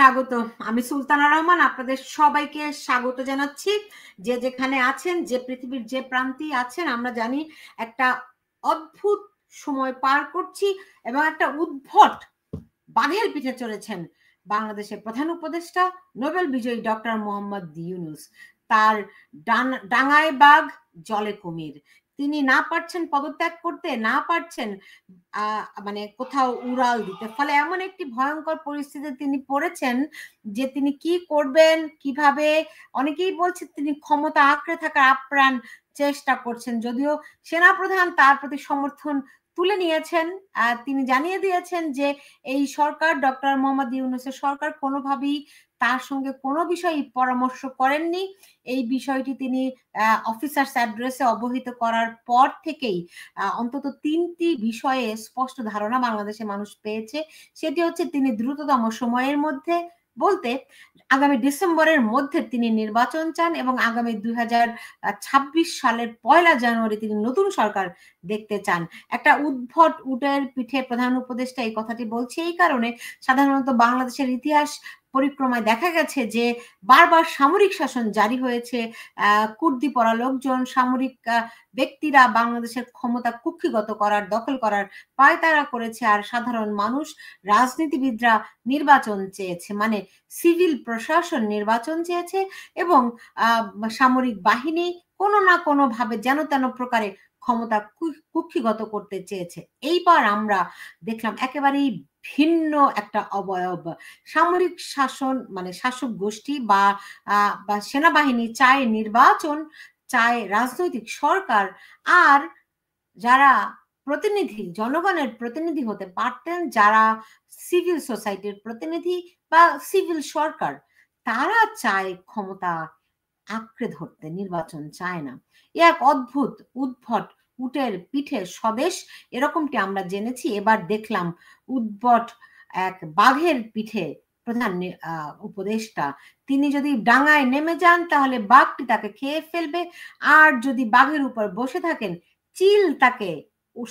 স্বাগত। আমি সুলতানা রহমান, আপনাদের সবাইকে স্বাগত জানাচ্ছি। যে যেখানে আছেন, যে পৃথিবীর যে প্রান্তেই আছেন, আমরা জানি একটা অদ্ভুত সময় পার করছি এবং একটা উদ্ভট বাঘের পিঠে চলেছেন বাংলাদেশের প্রধান উপদেষ্টা নোবেল বিজয়ী ডক্টর মোহাম্মদ ইউনূস। তার ডাঙায় বাঘ জলে কুমির। তিনি না পারছেন পদত্যাগ করতে, না পারছেন মানে কোথাও উড়াল দিতে। ফলে এমন একটি ভয়ঙ্কর পরিস্থিতিতে তিনি পড়েছেন যে তিনি কি করবেন, কিভাবে। অনেকেই বলছে তিনি ক্ষমতা আঁকড়ে থাকার আপ্রাণ চেষ্টা করছেন, যদিও সেনাপ্রধান তার প্রতি সমর্থন তুলে নিয়েছেন। তিনি জানিয়ে দিয়েছেন যে এই সরকার, ডক্টর মোহাম্মদ ইউনূসের সরকার কোনোভাবেই তার সঙ্গে কোনো বিষয়ে পরামর্শ করেননি। এই বিষয়টি তিনি অফিসার্স অ্যাড্রেসে অবহিত করার পর থেকেই অন্তত ৩টি বিষয়ে স্পষ্ট ধারণা বাংলাদেশের মানুষ পেয়েছে। সেটি হচ্ছে তিনি দ্রুততম সময়ের মধ্যে, বলতে আগামী ডিসেম্বরের মধ্যে তিনি নির্বাচন চান এবং আগামী 2026 সালের 1 জানুয়ারি তিনি নতুন সরকার দেখতে চান। একটা উদ্ভট উটের পিঠে প্রধান উপদেষ্টা এই কথাটি বলছে এই কারণে, সাধারণত বাংলাদেশের ইতিহাস পরিক্রমায় দেখা গেছে যে বারবার সামরিক শাসন জারি হয়েছে। কুর্দি পরা লোকজন, সামরিক ব্যক্তিরা বাংলাদেশের ক্ষমতা কুক্ষিগত করার, দখল করার পায়তারা করেছে, আর সাধারণ মানুষ, রাজনীতিবিদরা নির্বাচন চেয়েছে, মানে সিভিল প্রশাসন নির্বাচন চেয়েছে এবং সামরিক বাহিনী কোনো না কোনো ভাবে যেন তেন প্রকারে ক্ষমতা কুক্ষিগত করতে চেয়েছে। এইবার আমরা দেখলাম একেবারেই ভিন্ন একটা অবয়ব। সামরিক শাসন মানে শাসক গোষ্ঠী বা সেনাবাহিনী চায় নির্বাচন, চায় রাজনৈতিক সরকার, আর যারা প্রতিনিধি, জনগণের প্রতিনিধি হতে পারতেন, যারা সিভিল সোসাইটির প্রতিনিধি বা সিভিল সরকার, তারা চায় ক্ষমতা আঁকড়ে ধরতে, নির্বাচন চায় না। এক অদ্ভুত উদ্ভট উটের পিঠে স্বদেশ, এরকমটি আমরা জেনেছি। এবার দেখলাম উদ্ভট এক বাঘের পিঠে প্রধান উপদেষ্টা। তিনি যদি ডাঙায় নেমে যান তাহলে বাঘটি তাকে খেয়ে ফেলবে, আর যদি বাঘের উপর বসে থাকেন চিল তাকে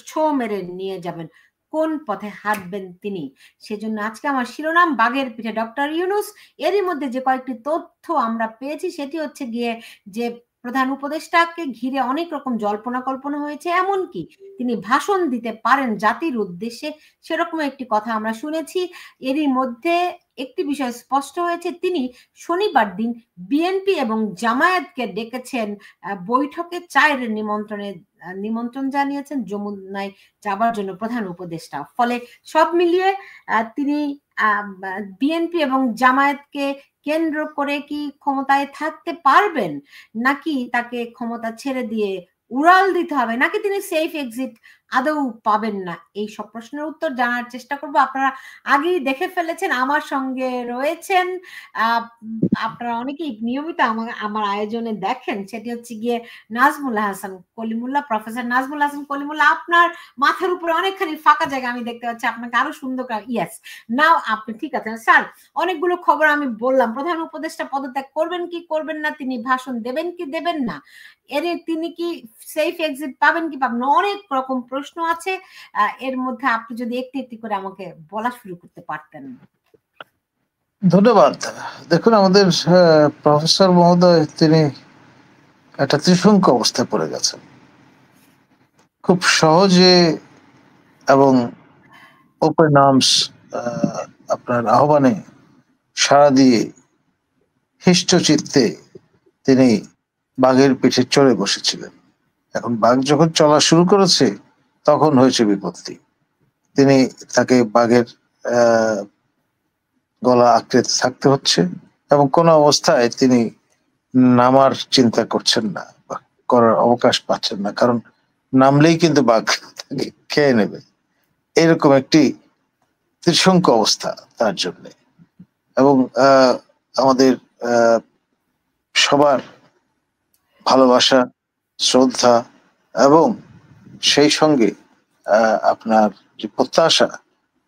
ছো মেরে নিয়ে যাবেন। কোন পথে হাঁটবেন তিনি? সেজন্য আজকে আমার শিরোনাম বাঘের পিঠে ডক্টর ইউনূস। এরই মধ্যে যে কয়েকটি তথ্য আমরা পেয়েছি সেটি হচ্ছে গিয়ে যে প্রধান উপদেষ্টাকে ঘিরে অনেক রকম জল্পনা কল্পনা হয়েছে, এমনকি তিনি ভাষণ দিতে পারেন জাতির উদ্দেশ্যে, সেরকম একটি কথা আমরা শুনেছি। এরই মধ্যে একটি বিষয় স্পষ্ট হয়েছে, তিনি শনিবার দিন বিএনপি এবং জামায়াতকে ডেকেছেন বৈঠকে, চায়ের নিমন্ত্রণ জানিয়েছেন যমুনায় যাবার জন্য প্রধান উপদেষ্টা। ফলে সব মিলিয়ে তিনি বিএনপি এবং জামায়াতকে কেন্দ্র করে কি ক্ষমতায় থাকতে পারবেন, নাকি তাকে ক্ষমতা ছেড়ে দিয়ে উড়াল দিতে হবে, নাকি তিনি সেফ এক্সিট আদৌ পাবেন না? এই সব প্রশ্নের উত্তর জানার চেষ্টা করব। আপনারা আগেই দেখে ফেলেছেন, আমার সঙ্গে রয়েছেন, আপনারা অনেকেই নিয়মিত আমার আয়োজনে দেখেন, সেটি হচ্ছে গিয়ে নাজমুল হাসান কলিমুল্লাহ, প্রফেসর নাজমুল হাসান কলিমুল্লাহ। আপনার মাথার উপরে অনেকখানি ফাঁকা জায়গা আমি দেখতে পাচ্ছি, আপনাকে আরো সুন্দর করে, ইয়েস, নাও আপনি ঠিক আছেন। স্যার, অনেকগুলো খবর আমি বললাম, প্রধান উপদেষ্টা পদত্যাগ করবেন কি করবেন না, তিনি ভাষণ দেবেন কি দেবেন না, তিনি কি সেফ এক্সিট পাবেন কি পাবেন না, অনেক রকম প্রশ্ন আছে। এর মধ্যে আপনি যদি একটি একটি করে আমাকে বলা শুরু করতে পারতেন। ধন্যবাদ। দেখুন, আমাদের প্রফেসর মহোদয় তিনি একটা ত্রিশঙ্ক অবস্থায় পড়ে গেছেন। খুব সহজে এবং ওপেন আর্মস আপনার আহ্বানে সাড়া দিয়ে হিষ্টচিত্তে তিনি বাঘের পিঠে চড়ে বসেছিলেন। এখন বাঘ যখন চলা শুরু করেছে তখন হয়েছে বিপত্তি। তাকে বাঘের গলা আঁকড়ে থাকতে হচ্ছে এবং কোনো অবস্থায় তিনি নামার চিন্তা করছেন না, করার অবকাশ পাচ্ছেন না, কারণ নামলেই কিন্তু বাঘ তাকে খেয়ে নেবে। এরকম একটি ত্রিশঙ্ক অবস্থা তার জন্য। এবং আমাদের সবার ভালোবাসা, শ্রদ্ধা এবং সেই সঙ্গে আপনার যে প্রত্যাশা,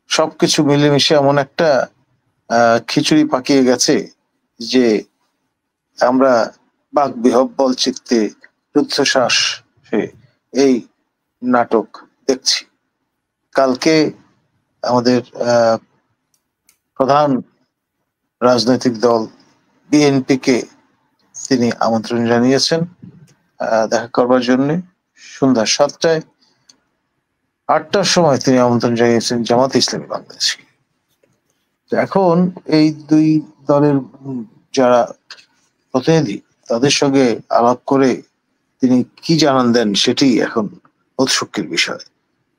সবকিছু মিলেমিশে এমন একটা খিচুড়ি পাকিয়ে গেছে যে আমরা বাক বিহব্বল চিত্তে রুদ্ধশ্বাস এই নাটক দেখছি। কালকে আমাদের প্রধান রাজনৈতিক দল বিএনপিকে তিনি আমন্ত্রণ জানিয়েছেন দেখা করবার জন্য সন্ধ্যা 7টায়। 8টার সময় তিনি আমন্ত্রণ জানিয়েছেন জামাত ইসলামী বাংলাদেশকে। এখন এই দুই দলের যারা প্রতিনিধি তাদের সঙ্গে আলাপ করে তিনি কি জানান দেন সেটি এখন ঔৎসুক্যের বিষয়।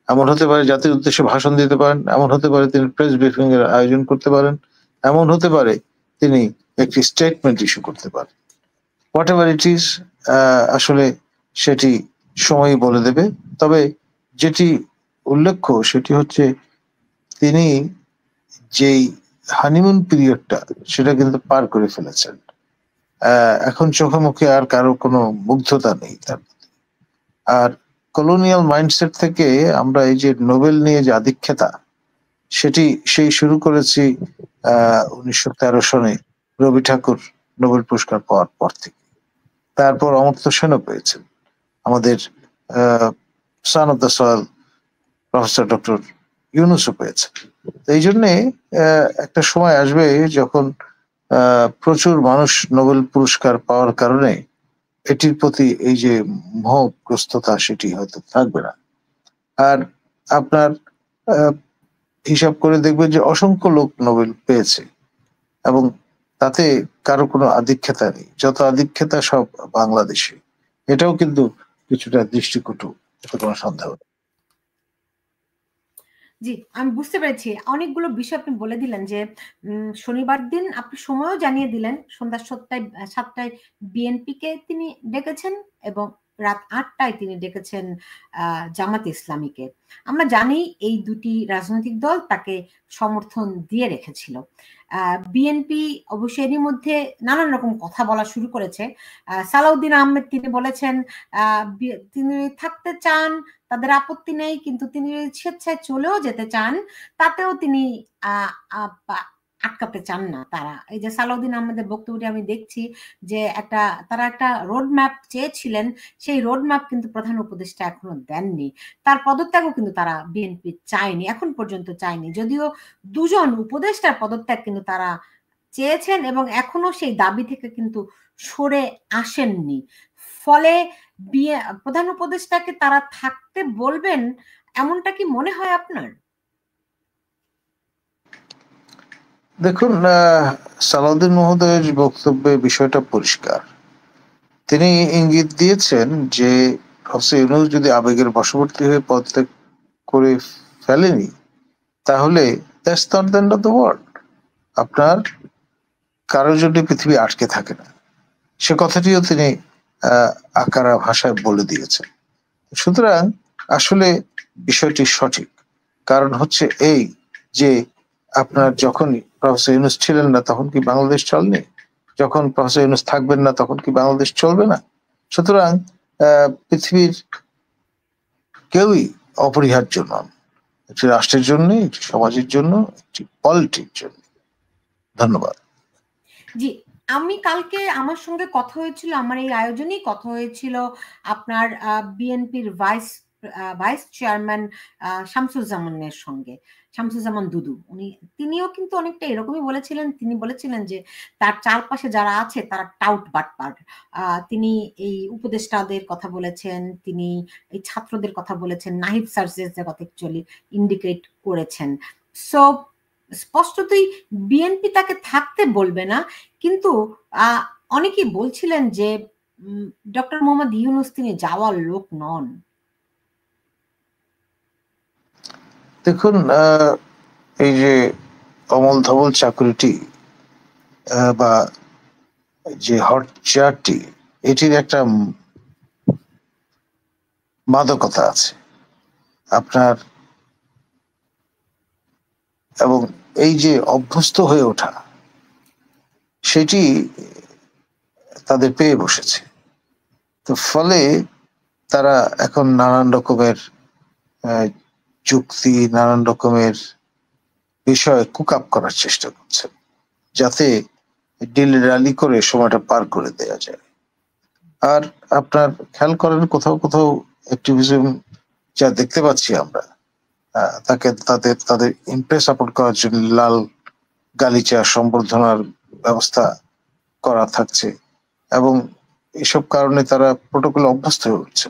এমন হতে পারে জাতির উদ্দেশ্যে ভাষণ দিতে পারেন, এমন হতে পারে তিনি প্রেস ব্রিফিং এর আয়োজন করতে পারেন, এমন হতে পারে তিনি একটি স্টেটমেন্ট ইস্যু করতে পারেন। হোয়াট এভার ইট ইজ, আসলে সেটি সময়ই বলে দেবে। তবে যেটি উল্লেখ্য সেটি হচ্ছে তিনি যেই হানিমুন পিরিয়ডটা সেটা কিন্তু পার করে ফেলেছেন। এখন চোখে মুখে আর কারো কোনো মুগ্ধতা নেই তার প্রতি। আর কলোনিয়াল মাইন্ডসেট থেকে আমরা এই যে নোবেল নিয়ে যে আধিক্যতা সেটি সেই শুরু করেছি 1913 সনে রবি ঠাকুর নোবেল পুরস্কার পাওয়ার পর থেকে। তারপর অমর্ত্য সেনও পেয়েছেন, আমাদের son of the soil professor doctor ইউনুসও পেয়েছেন। এই জন্যে একটা সময় আসবে যখন প্রচুর মানুষ নোবেল পুরস্কার পাওয়ার কারণে এটির প্রতি এই যে মোহগ্রস্ততা সেটি হয়তো থাকবে না। আর আপনার হিসাব করে দেখবেন যে অসংখ্য লোক নোবেল পেয়েছে এবং তাতে কারো কোনো আধিক্যতা নেই, যত আধিক্যতা সব বাংলাদেশে। এটাও কিন্তু কিছুটা দৃষ্টিকটু, এতে কোনো সন্দেহ নেই। জি, আমি বুঝতে পেরেছি। অনেকগুলো বিষয় আপনি বলে দিলেন যে শনিবার দিন আপনি সময়ও জানিয়ে দিলেন সন্ধ্যা 7টায় বিএনপিকে তিনি ডেকেছেন এবং রাত 8টায় তিনি ডেকেছেন জামাত ইসলামীকে। আমরা জানি এই দুটি রাজনৈতিক দল তাকে সমর্থন দিয়ে রেখেছিল। বিএনপি অবশ্যই এরই মধ্যে নানান রকম কথা বলা শুরু করেছে। সালাউদ্দিন আহমেদ তিনি বলেছেন তিনি থাকতে চান, তাদের আপত্তি নেই, কিন্তু তিনি স্বেচ্ছায় চলেও যেতে চান তাতেও তিনি আটকাতে চান না। তারা এই যে সালাউদ্দিন আহমেদের বক্তব্যটি আমি দেখছি যে তারা একটা রোড ম্যাপ চেয়েছিলেন, সেই রোড ম্যাপ কিন্তু প্রধান উপদেষ্টা এখনো দেননি। তার পদত্যাগও কিন্তু তারা বিএনপি চায়নি, এখন পর্যন্ত চায়নি, যদিও দুজন উপদেষ্টার পদত্যাগ কিন্তু তারা চেয়েছেন এবং এখনো সেই দাবি থেকে কিন্তু সরে আসেননি। ফলে প্রধান উপদেষ্টাকে তারা থাকতে বলবেন এমনটা কি মনে হয় আপনার? দেখুন, সালাউদ্দিন মহোদয়ের বক্তব্যে বিষয়টা পরিষ্কার। তিনি ইঙ্গিত দিয়েছেন যে প্রফেসর ইউনূস যদি আবেগের বশবর্তী হয়ে পদত্যাগ করে ফেলেনি তাহলে that's not the end of the world. আপনার কারোর জন্য পৃথিবী আটকে থাকে না, সে কথাটিও তিনি আকারা ভাষায় বলে দিয়েছেন। সুতরাং আসলে বিষয়টি সঠিক। কারণ হচ্ছে এই যে আপনার যখন প্রফেসর ইউনূস ছিলেন না তখন কি বাংলাদেশ চলেনি? যখন প্রফেসর ইউনূস থাকবেন না তখন কি বাংলাদেশ চলবে না? সুতরাং পৃথিবীর কেউই অপরিহার্য নন, একটি রাষ্ট্রের জন্য, একটি সমাজের জন্য, একটি পলিটির জন্য। ধন্যবাদ। জি, আমি কালকে আমার সঙ্গে কথা হয়েছিল, আমার এই আয়োজনেই কথা হয়েছিল আপনার বিএনপির ভাইস চেয়ারম্যান শামসুজ্জামানের সঙ্গে, শামসুজ্জামান দুদু। তিনিও কিন্তু অনেকটা এরকমই বলেছিলেন। তিনি বলেছিলেন যে তার চারপাশে যারা আছে তারা টাউট বাটপার। তিনি এই উপদেষ্টাদের কথা বলেছেন, তিনি এই ছাত্রদের কথা বলেছেন, নাহিদ সার্জেসের কথা অ্যাকচুয়ালি ইন্ডিকেট করেছেন। সো স্পষ্টতই বিএনপি তাকে থাকতে বলবে না, কিন্তু অনেকেই বলছিলেন যে ডক্টর মোহাম্মদ ইউনূস তিনি যাওয়ার লোক নন। দেখুন, এই যে অমল ধবল চাকরিটি বা যে হট চেয়ারটি, এটির একটা মাদকতা আছে আপনার, এবং এই যে অভ্যস্ত হয়ে ওঠা সেটি তাদের পেয়ে বসেছে। তো ফলে তারা এখন নানান রকমের যুক্তি, নানান রকমের বিষয় কুকআপ করার চেষ্টা করছে যাতে ডিল র্যালি করে সময়টা পার করে দেওয়া যায়। আর আপনার খেয়াল করেন কোথাও কোথাও অ্যাক্টিভিজম যা দেখতে পাচ্ছি আমরা, তাকে তাদের ইমপ্রেস সাপোর্ট করার জন্য লাল গালিচা সম্বর্ধনার ব্যবস্থা করা থাকছে, এবং এসব কারণে তারা প্রোটোকলে অভ্যস্ত হয়ে উঠছে,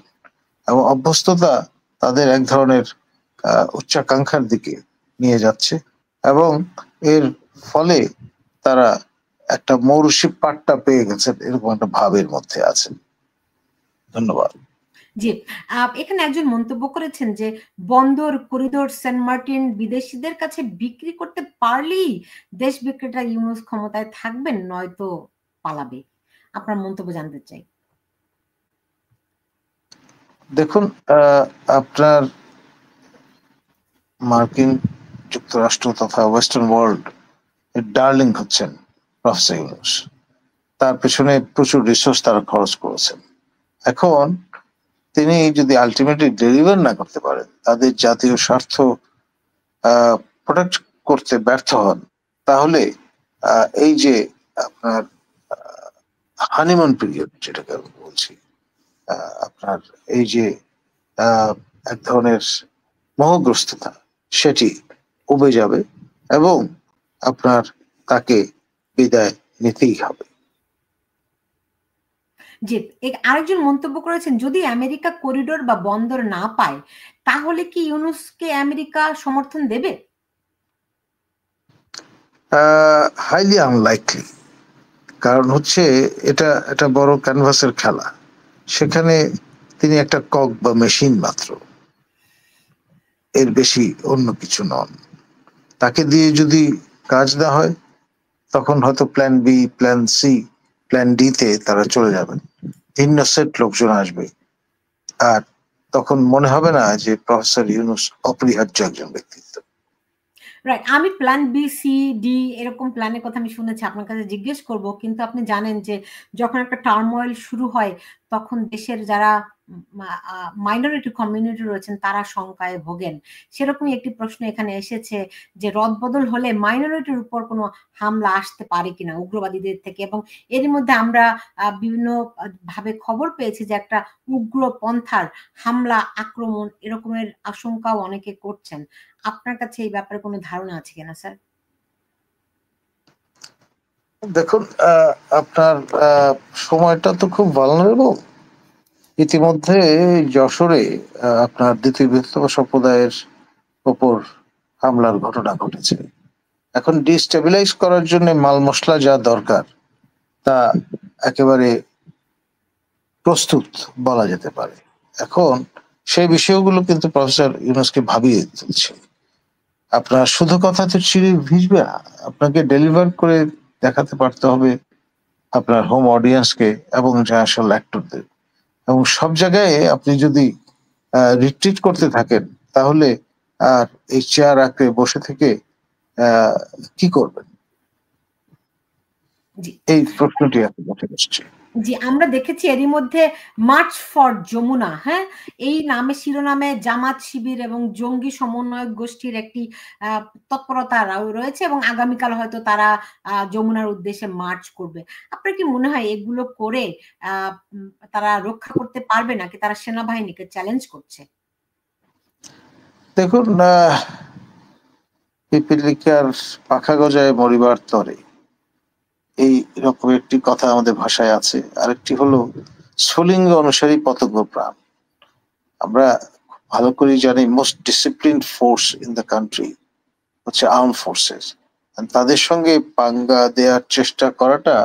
এবং অভ্যস্ততা তাদের এক ধরনের উচ্চাকাঙ্ক্ষার দিকে নিয়ে যাচ্ছে, এবং এর ফলে তারা একটা মৌরুষি পাট্টা পেয়ে গেছেন, এরকম একটা ভাবের মধ্যে আছেন। ধন্যবাদ। জি, এখানে একজন মন্তব্য করেছেন যে বন্দর করিডোর সেন্ট মার্টিন বিদেশিদের কাছে বিক্রি করতে পারলেই দেশ বিক্রেতা ইউনূস ক্ষমতায় থাকবেন, নয়তো পালাবে। আপনার মন্তব্য জানতে চাই। দেখুন, আপনার মার্কিন যুক্তরাষ্ট্র তথা ওয়েস্টার্ন ওয়ার্ল্ড এর ডার্লিং হচ্ছেন প্রফেসর ইউনূস। তার পেছনে প্রচুর রিসোর্স তারা খরচ করেছেন। এখন তিনি যদি আলটিমেটলি ডেলিভার না করতে পারেন, তাদের জাতীয় স্বার্থ প্রোটেক্ট করতে ব্যর্থ হন, তাহলে এই যে আপনার হানিমুন পিরিয়ড যেটাকে আমি বলছি, আপনার এই যে এক ধরনের মোহগ্রস্ততা, সেটি উবে যাবে এবং আপনার তাকে বিদায় নিতেই হবে। জি, আরেকজন মন্তব্য করেছেন যদি আমেরিকা করিডোর বা বন্দর না পায়, তাহলে কি ইউনূসকে আমেরিকা সমর্থন দেবে? Highly unlikely. কারণ হচ্ছে এটা একটা বড় ক্যানভাসের খেলা, সেখানে তিনি একটা কক বা মেশিন মাত্র, এর বেশি অন্য কিছু নন। তাকে দিয়ে যদি কাজ দেওয়া হয়, তখন হয়তো plan B, plan C, plan D তে তারা চলে যাবেন, ভিন্ন সেট লোকজন আসবে, আর তখন মনে হবে না যে প্রফেসর ইউনূস অপরিহার্য একজন ব্যক্তিত্ব। রাইট, আমি প্ল্যান বি, সি, ডি এরকম প্ল্যানের কথা আমি শুনেছি, আপনার কাছে জিজ্ঞেস করব। কিন্তু আপনি জানেন যে যখন একটা টার্মোয়েল শুরু হয়, তখন দেশের যারা মাইনরিটি কমিউনিটি রয়েছেন তারা শঙ্কায় ভোগেন। সেরকমই একটি প্রশ্ন এখানে এসেছে যে রদবদল হলে মাইনরিটির উপর কোনো হামলা আসতে পারে কিনা উগ্রবাদীদের থেকে, এবং এর মধ্যে আমরা বিভিন্ন ভাবে খবর পেয়েছি যে একটা উগ্রপন্থার হামলা, আক্রমণ এরকমের আশঙ্কাও অনেকে করছেন। আপনার কাছে এই ব্যাপারে কোনো ধারণা আছে কিনা স্যার? দেখুন, আপনার সময়টা তো খুব ভালনারেবল। ইতিমধ্যে যশোরে আপনার দ্বিতীয় বৃহত্তম সম্প্রদায়ের উপর হামলার ঘটনা ঘটেছে। এখন ডিস্টেবিলাইজ করার জন্য মাল মশলা যা দরকার তা একেবারে প্রস্তুত বলা যেতে পারে। এখন সেই বিষয়গুলো কিন্তু প্রফেসর ইউনূসকে ভাবিয়ে তুলছে। আপনার শুধু কথা তো চিড়ে ভিজবে না, আপনাকে ডেলিভার করে দেখাতে পারতে হবে আপনার হোম অডিয়েন্সকে এবং ন্যাশনাল অ্যাক্টরদের। এবং সব জায়গায় আপনি যদি রিট্রিট করতে থাকেন, তাহলে আর এই চেয়ার আঁকড়ে বসে থেকে কি করবেন? এই প্রশ্নটি এখন উঠে আসছে। জি, আমরা দেখেছি এরই মধ্যে মার্চ ফর যমুনা, হ্যাঁ, এই নামে শিরোনামে জামাত, শিবির এবং জঙ্গি সমন্বয়ক গোষ্ঠীর একটি তৎপরতা রয়েছে, এবং আগামীকাল হয়তো তারা যমুনার উদ্দেশ্যে মার্চ করবে। আপনার কি মনে হয় এগুলো করে তারা রক্ষা করতে পারবে, নাকি তারা সেনাবাহিনীকে চ্যালেঞ্জ করছে? দেখুন, পিপিলিকার পাখা গজায় মরিবার তরে, এই রকম একটি কথা আমাদের ভাষায় আছে। আরেকটি হলো স্ফুলিঙ্গ অনুসারী পতঙ্গ প্রাণ। আমরা ভালো করে জানি most discipline force in the country হচ্ছে আর্ম ফোর্সেস। তাদের সঙ্গে পাঙ্গা দেওয়ার চেষ্টা করাটা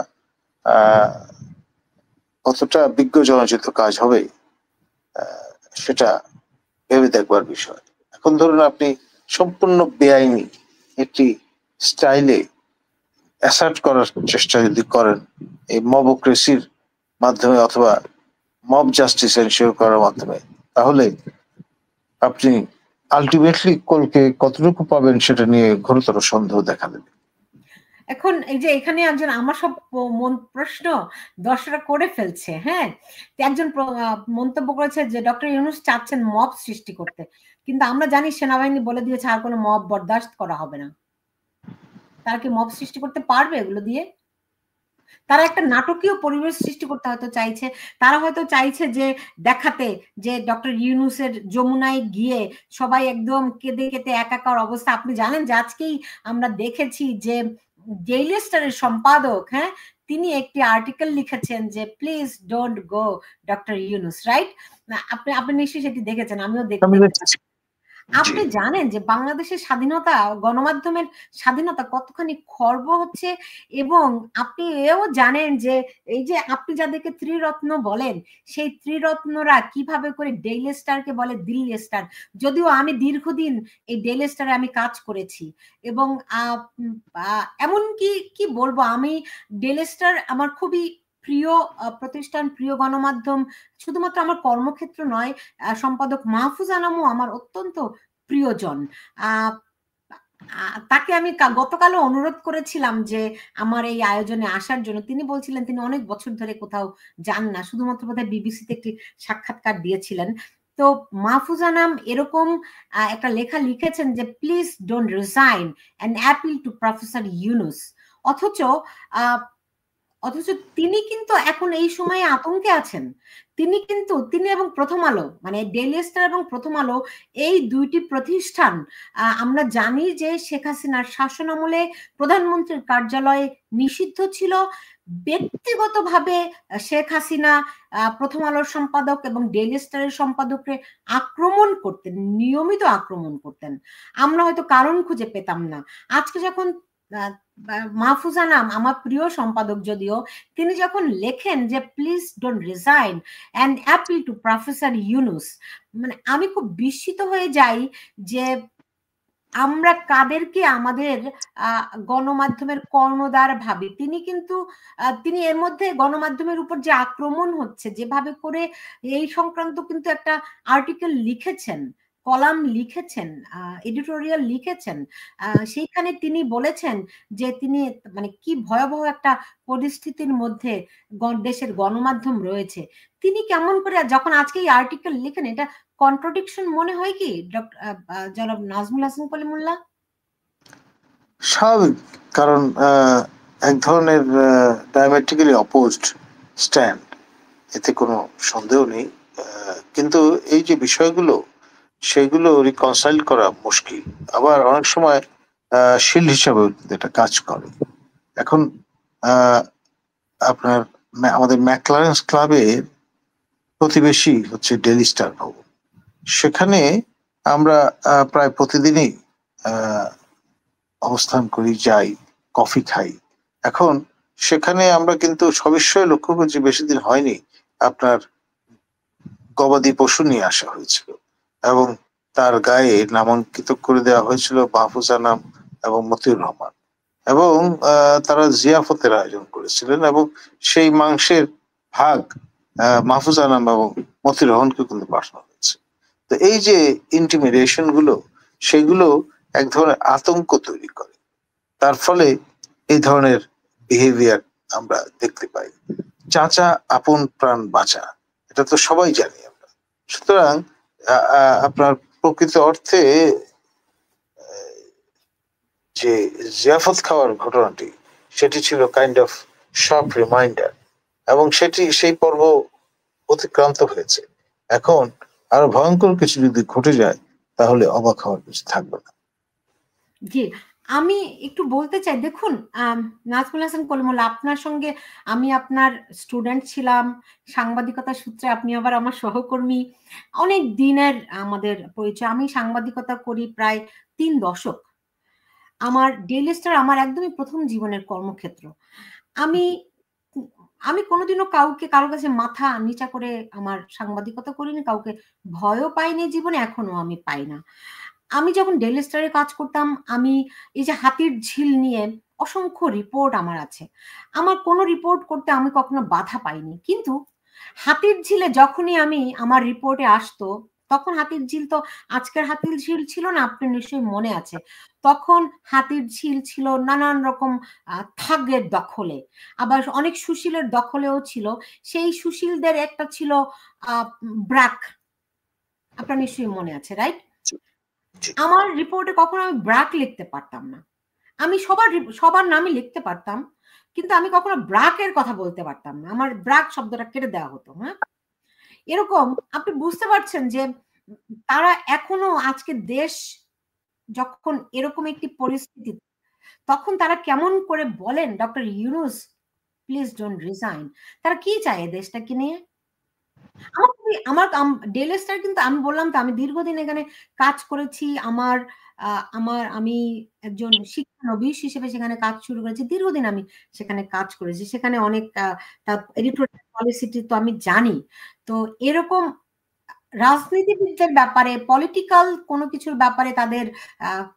কতটা বিজ্ঞ জনচিত কাজ হবে, সেটা ভেবে দেখবার বিষয়। এখন ধরুন আপনি সম্পূর্ণ বেআইনি একটি স্টাইলে অ্যাসার্ট করার চেষ্টা যদি করেন এই মবক্রেসির মাধ্যমে অথবা মব জাস্টিস এনশিওর করার মাধ্যমে, তাহলে আপনি আলটিমেটলি কলকে কতটুকু পাবেন সেটা নিয়ে ঘোরতর সন্দেহ দেখা দেবে। এখন এই যে এখানে একজন আমার সব প্রশ্ন দর্শকরা করে ফেলছে, হ্যাঁ, একজন মন্তব্য করেছে যে ডক্টর ইউনূস চাচ্ছেন মব সৃষ্টি করতে, কিন্তু আমরা জানি সেনাবাহিনী বলে দিয়েছে আর কোনো মব বরদাস্ত করা হবে না। তারা কি মব সৃষ্টি করতে পারবে এগুলো দিয়ে? তারা একটা নাটকীয় পরিবেশ সৃষ্টি করতে হয়তো চাইছে। তারা হয়তো চাইছে যে দেখাতে যে ডক্টর ইউনূসের যমুনায় গিয়ে সবাই একদম কেঁদে কেটে একাকার অবস্থা। আপনি জানেন যে আজকেই আমরা দেখেছি যে ডেইলি স্টারের সম্পাদক, হ্যাঁ, তিনি একটি আর্টিকেল লিখেছেন যে please don't go doctor Yunus, right? আপনি আপনি নিশ্চয়ই সেটি দেখেছেন, আমিও দেখেছি। আপনি জানেন যে বাংলাদেশের স্বাধীনতা, গণমাধ্যমের স্বাধীনতা কতখানি খর্ব হচ্ছে, এবং আপনি এও জানেন যে এই যে আপনি যাদেরকে ত্রিরত্ন বলেন, সেই ত্রিরত্নরা কিভাবে করে ডেইলি স্টারকে বলে দিল্লি স্টার। যদিও আমি দীর্ঘদিন এই ডেইলি স্টারে আমি কাজ করেছি, এবং এমনকি কি বলবো, আমি ডেইলি স্টার আমার খুবই প্রিয় প্রতিষ্ঠান, প্রিয় গণমাধ্যম। শুধুমাত্র আমার কর্মক্ষেত্র নয়, সম্পাদক মাহফুজ আনামও আমার অত্যন্ত প্রিয়জন। তাকে আমি গতকালও অনুরোধ করেছিলাম যে আমার এই আয়োজনে আসার জন্য। তিনি বলছিলেন তিনি অনেক বছর ধরে কোথাও যান না, শুধুমাত্র বোধহয় বিবিসিতে একটি সাক্ষাৎকার দিয়েছিলেন। তো মাহফুজ আনাম এরকম একটা লেখা লিখেছেন যে please don't resign and appeal two professor Yunus. অথচ অথচ তিনি কিন্তু এখন এই সময়ে আতঙ্কে আছেন। তিনি এবং প্রথম আলো, মানে ডেইলি স্টার এবং প্রথম আলো, এই দুইটি প্রতিষ্ঠান, আমরা জানি যে শেখ হাসিনার শাসন আমলে প্রধানমন্ত্রীর কার্যালয়ে নিষিদ্ধ ছিল। ব্যক্তিগতভাবে শেখ হাসিনা প্রথম আলোর সম্পাদক এবং ডেইলি স্টারের সম্পাদককে আক্রমণ করতেন, নিয়মিত আক্রমণ করতেন। আমরা হয়তো কারণ খুঁজে পেতাম না। আজকে যখন মাহফুজ আনাম, আমার প্রিয় সম্পাদক যদিও, তিনি যখন লেখেন যে please don't resign and appeal two professor Yunus, মানে আমি খুব বিস্মিত হয়ে যাই যে আমরা কাদেরকে আমাদের গণমাধ্যমের কর্ণধার ভাবি। তিনি এর মধ্যে গণমাধ্যমের উপর যে আক্রমণ হচ্ছে, যেভাবে করে এই সংক্রান্ত কিন্তু একটা আর্টিকেল লিখেছেন, কলাম লিখেছেন, এডিটোরিয়াল লিখেছেন। সেইখানে তিনি বলেছেন যে তিনি মানে কি ভয়াবহ একটা পরিস্থিতির মধ্যে দেশের গণমাধ্যম রয়েছে। তিনি কেমন করে যখন আজকে এই আর্টিকেল লিখেন, এটা কন্ট্রাডিকশন মনে হয় কি জনাব নাজমুল হাসান কলিমুল্লাহ? স্বাভাবিক, কারণ এক ধরনের ডায়ামেট্রিক্যালি অপোজড স্ট্যান্ড, এতে কোনো সন্দেহ নেই। কিন্তু এই যে বিষয়গুলো, সেগুলো রিকনসাইল করা মুশকিল, আবার অনেক সময় শিল্ড হিসাবে এটা কাজ করে। এখন আপনার আমাদের ম্যাকলারেন্স ক্লাবের প্রতিবেশী হচ্ছে ডেইলি স্টার ভবন। সেখানে আমরা প্রায় প্রতিদিনই অবস্থান করি, যাই, কফি খাই। এখন সেখানে আমরা কিন্তু সবিস্ময়ে লক্ষ্য করছি, বেশি দিন হয়নি আপনার গবাদি পশু নিয়ে আসা হয়েছিল এবং তার গায়ে নামাঙ্কিত করে দেওয়া হয়েছিল মাহফুজ আনাম এবং মতিউর রহমান, এবং তারা জিয়াফতের আয়োজন করেছিলেন, এবং সেই মাংসের ভাগ মাহফুজ আনাম এবং মতিউর রহমানকে কিন্তু পাঠানো হয়েছে। তো এই যে ইন্টিমিডেশন গুলো, সেগুলো এক ধরনের আতঙ্ক তৈরি করে, তার ফলে এই ধরনের বিহেভিয়ার আমরা দেখতে পাই। চাচা আপন প্রাণ বাঁচা, এটা তো সবাই জানি আমরা। সুতরাং আপনার প্রকৃত অর্থে যে জিয়াফত খাওয়ার ঘটনাটি, সেটি ছিল কাইন্ড অফ শার্প রিমাইন্ডার, এবং সেই পর্ব অতিক্রান্ত হয়েছে। এখন আরো ভয়ঙ্কর কিছু যদি ঘটে যায়, তাহলে অবাক হওয়ার কিছু থাকবে না। জি, আমি একটু বলতে চাই, দেখুন নাজমুল হাসান কলিমুল্লাহ, আপনার সঙ্গে আমি আপনার স্টুডেন্ট ছিলাম, সাংবাদিকতা সূত্রে আপনি আবার আমার সহকর্মী, অনেক দিনের আমাদের পরিচয়। আমি সাংবাদিকতা করি প্রায় 3 দশক। আমার ডেইলি স্টার আমার একদমই প্রথম জীবনের কর্মক্ষেত্র। আমি আমি কোনোদিনও কারো কাছে মাথা নিচা করে আমার সাংবাদিকতা করিনি, কাউকে ভয়ও পাইনি জীবনে, এখনো আমি পাই না। আমি যখন ডেইলি স্টারে কাজ করতাম, আমি এই যে হাতির ঝিল নিয়ে অসংখ্য রিপোর্ট আমার আছে। আমার কোনো রিপোর্ট করতে আমি কখনো বাধা পাইনি। কিন্তু হাতির ঝিলে যখনই আমার রিপোর্টে আসতো, তখন হাতির ঝিল তো আজকের হাতির ঝিল ছিল না, আপনার নিশ্চয়ই মনে আছে। তখন হাতির ঝিল ছিল নানান রকম থাগের দখলে, আবার অনেক সুশীলের দখলেও ছিল। সেই সুশীলদের একটা ছিল ব্র্যাক, আপনার নিশ্চয়ই মনে আছে, রাইট? আমার রিপোর্টে কখনো আমি ব্র্যাক লিখতে পারতাম না। আমি সবার নামই লিখতে পারতাম, কিন্তু আমি কখনো ব্র্যাকের কথা বলতে পারতাম না। আমার ব্র্যাক শব্দটা কেটে দেওয়া হতো। হ্যাঁ, এরকম আপনি বুঝতে পারছেন যে তারা এখনো, আজকে দেশ যখন এরকম একটি পরিস্থিতি, তখন তারা কেমন করে বলেন doctor Yunus please don't resign? তারা কি চায় দেশটাকে নিয়ে? আমার ডেইলি স্টার কিন্তু আমি বললাম তো আমি দীর্ঘদিন এখানে কাজ করেছি। আমি একজন শিক্ষানবিশ হিসেবে সেখানে কাজ শুরু করেছি। দীর্ঘদিন আমি সেখানে কাজ করেছি। সেখানে অনেক এডিটোরিয়াল পলিসিটি তো আমি জানি। তো এরকম রাজনীতিবিদদের ব্যাপারে পলিটিক্যাল কোনো কিছুর ব্যাপারে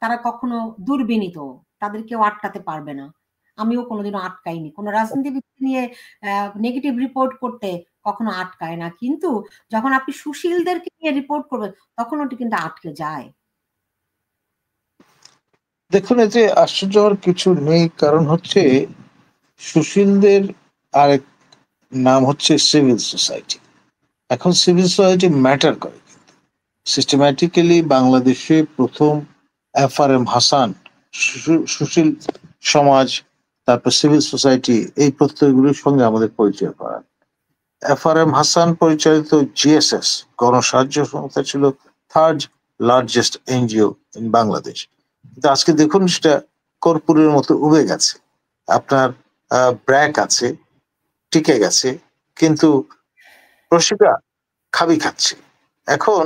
তারা কখনো দুর্বিনীত। তাদের কেউ আটকাতে পারবে না। আমিও কোনোদিনও আটকাইনি। কোনো রাজনীতিবিদ নিয়ে নেগেটিভ রিপোর্ট করতে কখনো আটকায় না। কিন্তু যখন আপনি সুশীলদেরকে নিয়ে রিপোর্ট করবেন তখন ওটি কিন্তু আটকে যায়। দেখুন, এতে আশ্চর্য হওয়ার কিছু নেই, কারণ হচ্ছে সুশীলদের আরেক নাম হচ্ছে সিভিল সোসাইটি। এখন সিভিল সোসাইটি ম্যাটার করে, কিন্তু সিস্টেম্যাটিক্যালি বাংলাদেশে প্রথম FRM হাসান সুশীল সমাজ, তারপর সিভিল সোসাইটি, এই প্রত্যয়গুলির সঙ্গে আমাদের পরিচয় করান। FRM হাসান পরিচালিত GSS গণসাহায্য সংস্থা ছিল third largest NGO in Bangladesh, কিন্তু আজকে দেখুন সেটা কর্পূরের মতো উবে গেছে। আপনার ব্র্যাক আছে, টিকে গেছে, কিন্তু প্রশিকা খাবি খাচ্ছে। এখন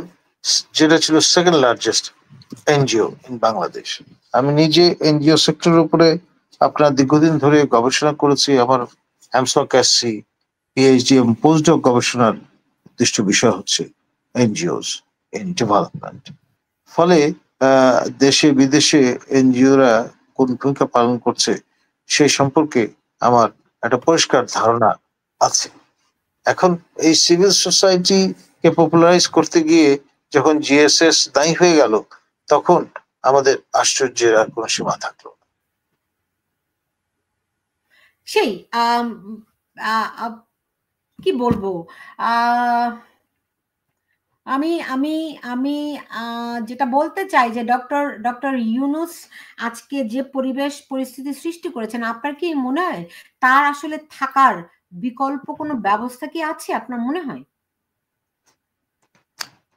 যেটা ছিল second largest NGO in Bangladesh. আমি নিজে NGO সেক্টরের উপরে আপনার দীর্ঘদিন ধরে গবেষণা করেছি। আমার হ্যামসক SC PhD এবং পোস্টডক গবেষণার নির্দিষ্ট বিষয় হচ্ছে NGOs ইন ডেভেলপমেন্ট। ফলে দেশে বিদেশে NGOরা কোন ভূমিকা পালন করছে সেই সম্পর্কে আমার একটা পরিষ্কার ধারণা আছে। এখন এই সিভিল সোসাইটি কে পপুলারাইজ করতে গিয়ে যখন GSS দায়ী হয়ে গেল, তখন আমাদের আশ্চর্যের আর কোনো সীমা থাকলো না। সেই কি বলবো, আমি আমি আমি যেটা বলতে চাই যে ডক্টর ইউনূস আজকে যে পরিস্থিতি সৃষ্টি করেছেন, আপনার কি মনে হয় তার আসলে থাকার বিকল্প কোনো ব্যবস্থা কি আছে আপনার মনে হয়?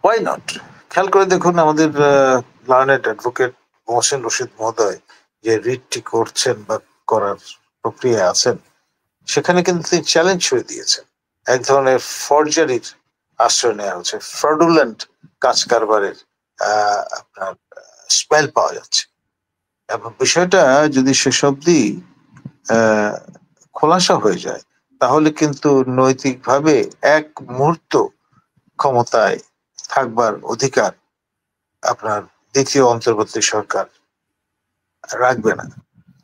Why not? খেয়াল করে দেখুন, আমাদের লার্নেড অ্যাডভোকেট মোহসেন রশিদ মহোদয় যে রিটটি করছেন বা করার প্রক্রিয়া আছেন, সেখানে কিন্তু তিনি চ্যালেঞ্জ করে দিয়েছেন। এক ধরনের ফরজারির আশ্রয় নেওয়া হচ্ছে, ফ্রডুলেন্ট কাজ কারবারের আপনার স্মেল পাওয়া যাচ্ছে। এবং বিষয়টা যদি শেষ অব্দি খোলাসা হয়ে যায়, তাহলে কিন্তু নৈতিকভাবে এক মুহূর্ত ক্ষমতায় থাকবার অধিকার আপনার দ্বিতীয় অন্তর্বর্তী সরকার রাখবে না।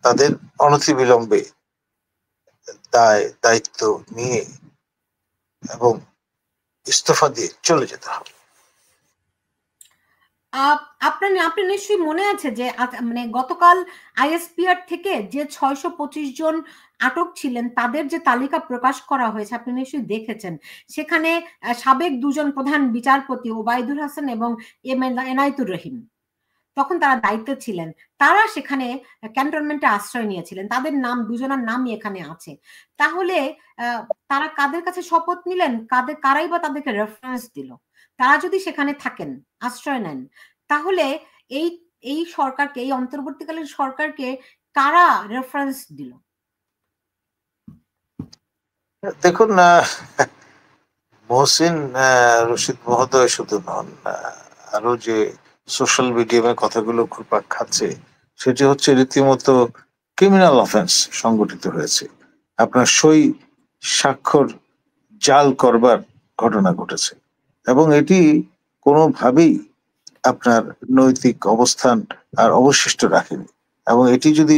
তাদের অনতিবিলম্বে দায়িত্ব নিয়ে এবং ইস্তফা দিয়ে চলে যেতে হবে। আপনার নিশ্চয়ই মনে আছে যে মানে গতকাল ISPR থেকে যে 625 জন আটক ছিলেন তাদের যে তালিকা প্রকাশ করা হয়েছে, আপনি নিশ্চয়ই দেখেছেন। সেখানে সাবেক দুজন প্রধান বিচারপতি ওবায়দুল হাসান এবং এনায়েতুর রহিম, তখন তারা দায়িত্বে ছিলেন, তারা সেখানে ক্যান্টনমেন্টে আশ্রয় নিয়েছিলেন। তাদের নাম, দুজনের নামই এখানে আছে। তাহলে তারা কাদের কাছে শপথ নিলেন, কারাই বা তাদেরকে রেফারেন্স দিল? তারা যদি সেখানে থাকেন, আশ্রয় নেন, তাহলে এই এই সরকারকে, এই অন্তর্বর্তীকালীন সরকারকে কারা রেফারেন্স দিল? দেখুন, মোহসিন রশিদ মহোদয় শুধু নন, আরো যে সোশ্যাল মিডিয়ামে কথাগুলো ঘুরপাক খাচ্ছে, সেটি হচ্ছে রীতিমতো ক্রিমিনাল অফেন্স সংগঠিত হয়েছে। আপনার সই স্বাক্ষর জাল করবার ঘটনা ঘটেছে, এবং এটি কোনোভাবেই আপনার নৈতিক অবস্থান আর অবশিষ্ট রাখেনি। এবং এটি যদি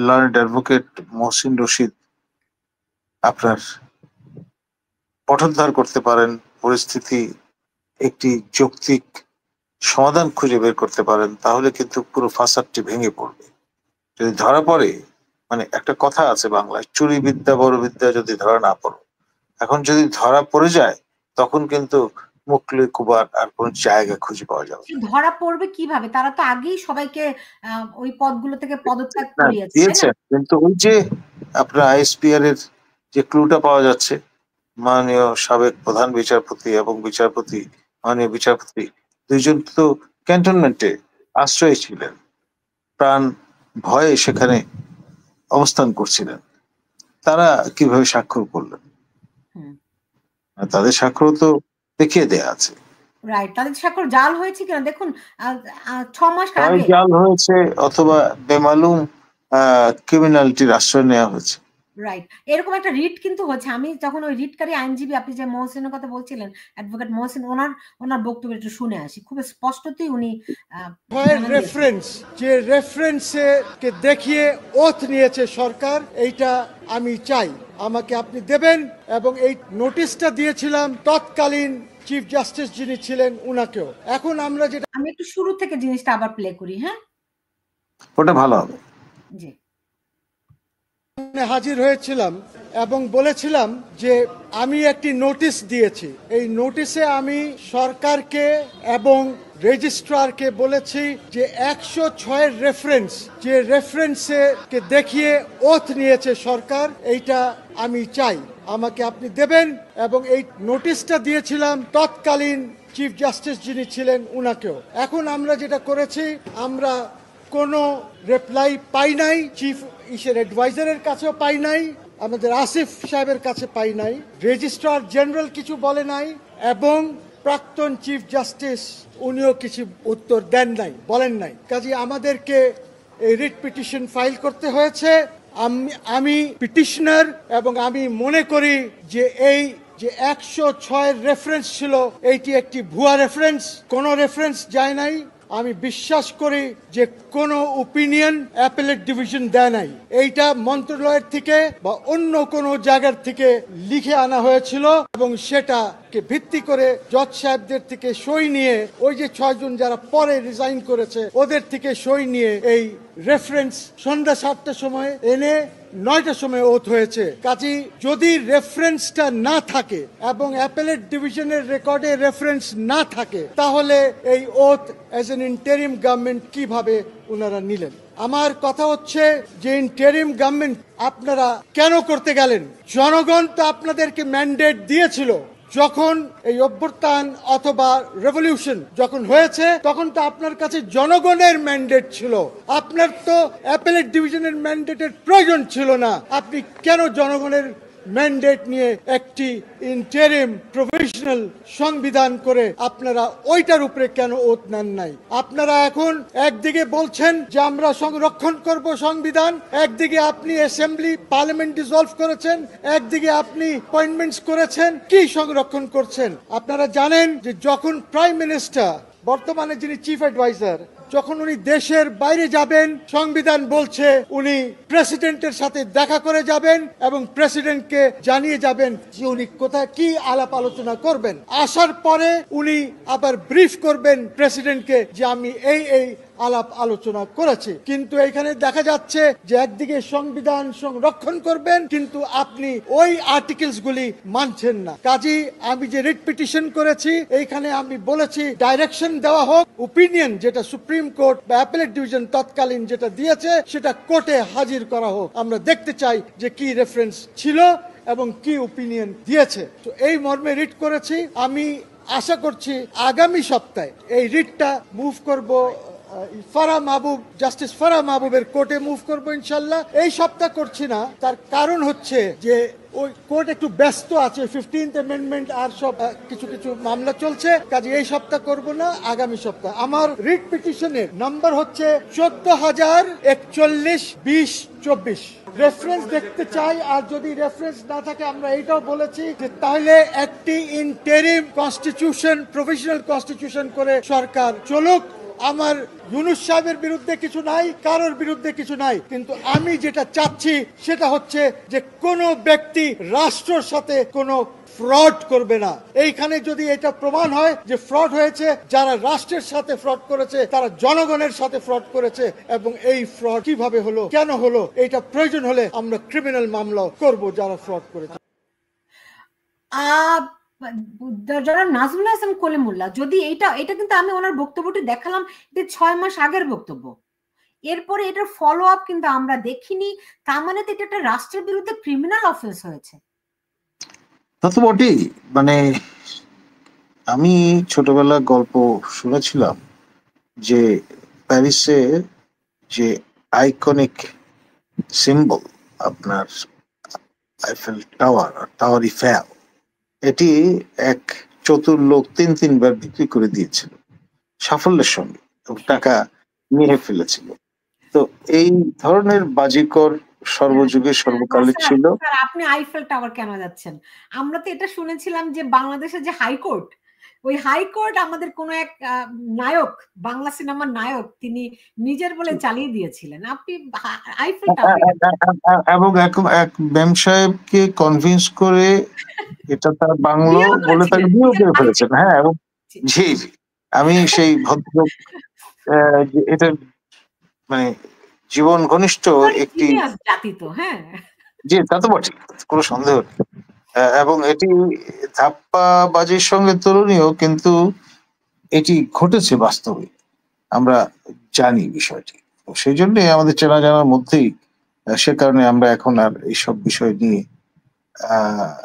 লার্নেড অ্যাডভোকেট মোহসিন রশিদ আপনার পঠোদ্ধার করতে পারেন, পরিস্থিতি একটি যৌক্তিক সমাধান খুঁজে বের করতে পারেন, তাহলে কিন্তু পুরো ফাসাদটি ভেঙে পড়বে। যদি ধরা পড়ে, মানে একটা কথা আছে বাংলায়, চুরি বিদ্যা বড় বিদ্যা যদি ধরা না পড়ো। এখন যদি ধরা পড়ে যায়, তখন কিন্তু মুকলে কুবার আর কোন জায়গা খুঁজে পাওয়া যাবে না। ধরা পড়বে কিভাবে? তারা তো আগেই সবাইকে ওই পদগুলো থেকে পদত্যাগ করিয়েছে, দিয়েছেন, কিন্তু ওই যে আপনার ISPR এর যে ক্লুটা পাওয়া যাচ্ছে, মাননীয় সাবেক প্রধান বিচারপতি এবং মাননীয় বিচারপতি দুইজন তো ক্যান্টনমেন্টে আশ্রয় ছিলেন, প্রাণ ভয়ে সেখানে অবস্থান করছিলেন, তারা কিভাবে স্বাক্ষর করলেন? তাদের স্বাক্ষর তো দেখিয়ে দেয়া আছে। রাইট, তাদের স্বাক্ষর জাল হয়েছে কিনা দেখুন। 6 মাস হয় আগে জাল হয়েছে অথবা বেমালুম ক্রিমিনালিটির আশ্রয় নেওয়া হয়েছে। রাইট, এরকম একটা রিট কিন্তু হচ্ছে। আমি যখন ওই রিটকারী আইনজীবী, আপনি যে মহসিনের কথা বলছিলেন, অ্যাডভোকেট মহসিন, ওনার বক্তব্য একটু শুনে আসি। খুব স্পষ্টতই উনি রেফারেন্স, যে রেফারেন্সে কে দেখিয়ে ওথ নিয়েছে সরকার, এইটা আমি চাই, আমাকে আপনি দেবেন। এবং এই নোটিশটা দিয়েছিলাম তৎকালীন চিফ জাস্টিস যিনি ছিলেন উনাকেও। এখন আমরা যেটা, আমি একটু শুরু থেকে জিনিসটা আবার প্লে করি। হ্যাঁ, ওটা ভালো হবে। জি, হাজির হয়েছিলাম এবং বলেছিলাম যে আমি একটি নোটিশ দিয়েছি। এই নোটিশে আমি সরকারকে এবং রেজিস্ট্রারকে বলেছি যে 106 রেফারেন্স, যে রেফারেন্সে কে দেখিয়ে ওথ নিয়েছে সরকার, এইটা আমি চাই, আমাকে আপনি দেবেন। এবং এই নোটিশটা দিয়েছিলাম তৎকালীন চিফ জাস্টিস যিনি ছিলেন উনাকেও। এখন আমরা যেটা করেছি, আমরা কোনো রিপ্লাই পাই নাই, চিফ অ্যাডভাইজারের কাছেও পাই নাই, আমাদের আসিফ সাহেবের কাছে পাই নাই, রেজিস্ট্রার জেনারেল কিছু বলে নাই, এবং প্রাক্তন চিফ জাস্টিস উনিও কিছু উত্তর দেন নাই, বলেন নাই। কাজে আমাদেরকে এই রিট পিটিশন ফাইল করতে হয়েছে। আমি পিটিশনার এবং আমি মনে করি যে এই যে 106 রেফারেন্স ছিল, এইটি একটি ভুয়া রেফারেন্স, কোনো রেফারেন্স যায় নাই। আমি বিশ্বাস করি যে কোনো ওপিনিয়ন অ্যাপেলেট ডিভিশন দেয় নাই, এইটা মন্ত্রণালয়ের থেকে বা অন্য কোনো জায়গার থেকে লিখে আনা হয়েছিল, এবং সেটাকে ভিত্তি করে জজ সাহেবদের থেকে সই নিয়ে, ওই যে 6 জন যারা পরে রিজাইন করেছে ওদের থেকে সই নিয়ে এই রেফারেন্স সন্ধ্যা 7টার সময় এনে 9টার সময় ওথ হয়েছে। কাজী যদি রেফারেন্সটা না থাকে এবং অ্যাপেলেট ডিভিশনের রেকর্ডে রেফারেন্স না থাকে, তাহলে এই oath as an interim government কিভাবে ওনারা নিলেন? আমার কথা হচ্ছে যে ইন্টারিম গভর্নমেন্ট আপনারা কেন করতে গেলেন? জনগণ তো আপনাদেরকে ম্যান্ডেট দিয়েছিল। যখন এই অভ্যুত্থান অথবা রেভলিউশন যখন হয়েছে, তখন তো আপনার কাছে জনগণের ম্যান্ডেট ছিল, আপনার তো অ্যাপেলেট ডিভিশনের ম্যান্ডেটের প্রয়োজন ছিল না। আপনি কেন জনগণের ম্যান্ডেট নিয়ে একটি ইন্টারিম প্রভিশনাল সংবিধান করে আপনারা ওইটার উপরে কেন ওথ নেন নাই? আপনারা এখন একদিকে বলছেন যে আমরা সংরক্ষণ করব সংবিধান, একদিকে আপনি অ্যাসেম্বলি পার্লামেন্ট ডিসলভ করেছেন, একদিকে আপনি অ্যাপয়েন্টমেন্টস করেছেন। কি সংরক্ষণ করছেন? আপনারা জানেন যে যখন প্রাইম মিনিস্টার, বর্তমানে যিনি চিফ অ্যাডভাইজার, যখন উনি দেশের বাইরে যাবেন, সংবিধান বলছে উনি প্রেসিডেন্টের সাথে দেখা করে যাবেন এবং প্রেসিডেন্টকে জানিয়ে যাবেন যে উনি কোথায় কি আলাপ আলোচনা করবেন। আসার পরে উনি আবার ব্রিফ করবেন প্রেসিডেন্টকে যে আমি এই আলাপ আলোচনা করেছে। কিন্তু এখানে দেখা যাচ্ছে যে একদিকে সংবিধান সংরক্ষণ করবেন, কিন্তু আপনি ওই আর্টিকেলস গুলি মানছেন না। কাজী আমি যে রিট পিটিশন করেছি, এইখানে আমি বলেছি ডাইরেকশন দেওয়া হোক, ওপিনিয়ন যেটা সুপ্রিম কোর্ট বা অ্যাপেলেট ডিভিশন তৎকালীন যেটা দিয়েছে সেটা কোর্টে হাজির করা হোক। আমরা দেখতে চাই যে কি রেফারেন্স ছিল এবং কি ওপিনিয়ন দিয়েছে। তো এই মর্মে রিট করেছি। আমি আশা করছি আগামী সপ্তাহে এই রিটটা মুভ করব ফারাহ মাহবুব, জাস্টিস ফারাহ মাহবুবের কোর্টে মুভ করবো ইনশাল্লাহ। এই সপ্তাহ করছি না, তার কারণ হচ্ছে যে ওই কোর্ট একটু ব্যস্ত আছে, 15th অ্যামেন্ডমেন্ট আর সব কিছু কিছু মামলা চলছে, কাজে এই সপ্তাহ করব না, আগামী সপ্তাহ। আমার রিট পিটিশনের নাম্বার হচ্ছে 14,041-20-24। রেফারেন্স দেখতে চাই, আর যদি রেফারেন্স না থাকে আমরা এইটাও বলেছি যে তাহলে একটি ইন্টারিম কনস্টিটিউশন, প্রভিশনাল কনস্টিটিউশন করে সরকার চলুক। আমার ইউনূস সাহেবের বিরুদ্ধে কিছু নাই, কারোর বিরুদ্ধে কিছু নাই, কিন্তু আমি যেটা চাচ্ছি সেটা হচ্ছে যে কোনো ব্যক্তি রাষ্ট্রের সাথে কোনো ফ্রড করবে না। এইখানে যদি এটা প্রমাণ হয় যে ফ্রড হয়েছে, যারা রাষ্ট্রের সাথে ফ্রড করেছে তারা জনগণের সাথে ফ্রড করেছে, এবং এই ফ্রড কিভাবে হলো, কেন হলো, এটা প্রয়োজন হলে আমরা ক্রিমিনাল মামলা করব যারা ফ্রড করেছে। যারা নাজমুল হাসান কলিমুল্লাহ, যদি এটা কিন্তু আমি ওনার বক্তব্যটি দেখালাম, এটা 6 মাস আগের বক্তব্য, এরপরে এটার ফলো আপ কিন্তু আমরা দেখিনি। তার মানে তো এটা একটা রাষ্ট্রের বিরুদ্ধে ক্রিমিনাল অফেন্স হয়েছে। তা তো বটেই। মানে আমি ছোটবেলা গল্প শুনেছিলাম যে প্যারিসে যে আইকনিক সিম্বল আপনার আইফেল টাওয়ার, টাওয়ার ইফেল, এটি এক চতুর লোক তিনবার বিক্রি করে দিয়েছিল সাফল্যের সঙ্গে এবং টাকা নিয়ে ফেলেছিল। তো এই ধরনের বাজিকর সর্বযুগে সর্বকালে স্যার ছিল। স্যার, আপনি আইফেল টাওয়ার কেন যাচ্ছেন? আমরা তো এটা শুনেছিলাম যে বাংলাদেশের যে হাইকোর্ট, ওই হাইকোর্ট আমাদের কোন এক নায়ক, বাংলা সিনেমার নায়ক, তিনি নিজের বলে চালিয়ে দিয়েছিলেন। আপনি আইফেল টাওয়ার এবং এক মেম সাহেবকে কনভিন্স করে এটা তার বাংলো বিয়েও বলে তাকে করেছিলেন বিয়ে নিজের করে বাড়িতে। ফেলেছেন। হ্যাঁ, এবং জি জি, আমি সেই ভদ্রলোক এটা মানে জীবন ঘনিষ্ঠ একটি, জিনিয়াস জাতি তো, হ্যাঁ। জি তা তো বটে, কোনো সন্দেহ নেই। এবং এটি ধাপ্পাবাজির সঙ্গে তুলনীয়, কিন্তু এটি ঘটেছে বাস্তবে, আমরা জানি বিষয়টি। তো সেই জন্য আমাদের চেনা জানার মধ্যেই, সে কারণে আমরা এখন আর এইসব বিষয় নিয়ে আহ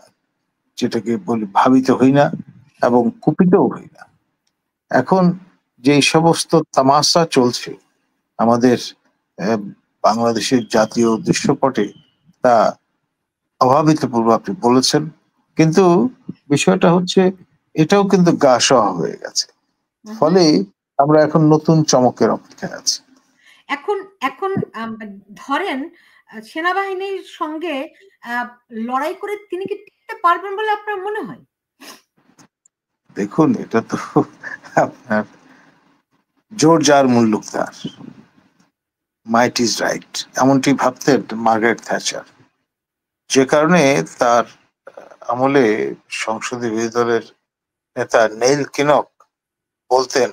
যেটাকে বলি ভাবিত হই না এবং কুপিতও হই না। এখন যে সমস্ত তামাশা চলছে আমাদের আহ, বাংলাদেশের জাতীয় দৃশ্যপটে, তা অভাবিতপূর্ব আপনি বলেছেন, কিন্তু বিষয়টা হচ্ছে এটাও কিন্তু গা সওয়া হয়ে গেছে। ফলে আমরা এখন নতুন চমকের অপেক্ষায় আছি। এখন এখন ধরেন সেনাবাহিনীর সঙ্গে লড়াই করে তিনি কি টিকতে পারবেন বলে আপনার মনে হয়? দেখুন, এটা তো আপনার জোর যার মুল্লুক তার, মাইট ইজ রাইট, এমনটি ভাবতেন মার্গারেট থ্যাচার। যে কারণে তার আমলে সংসদীয় বিরোধী দলের নেতা নেইল কিনক বলতেন,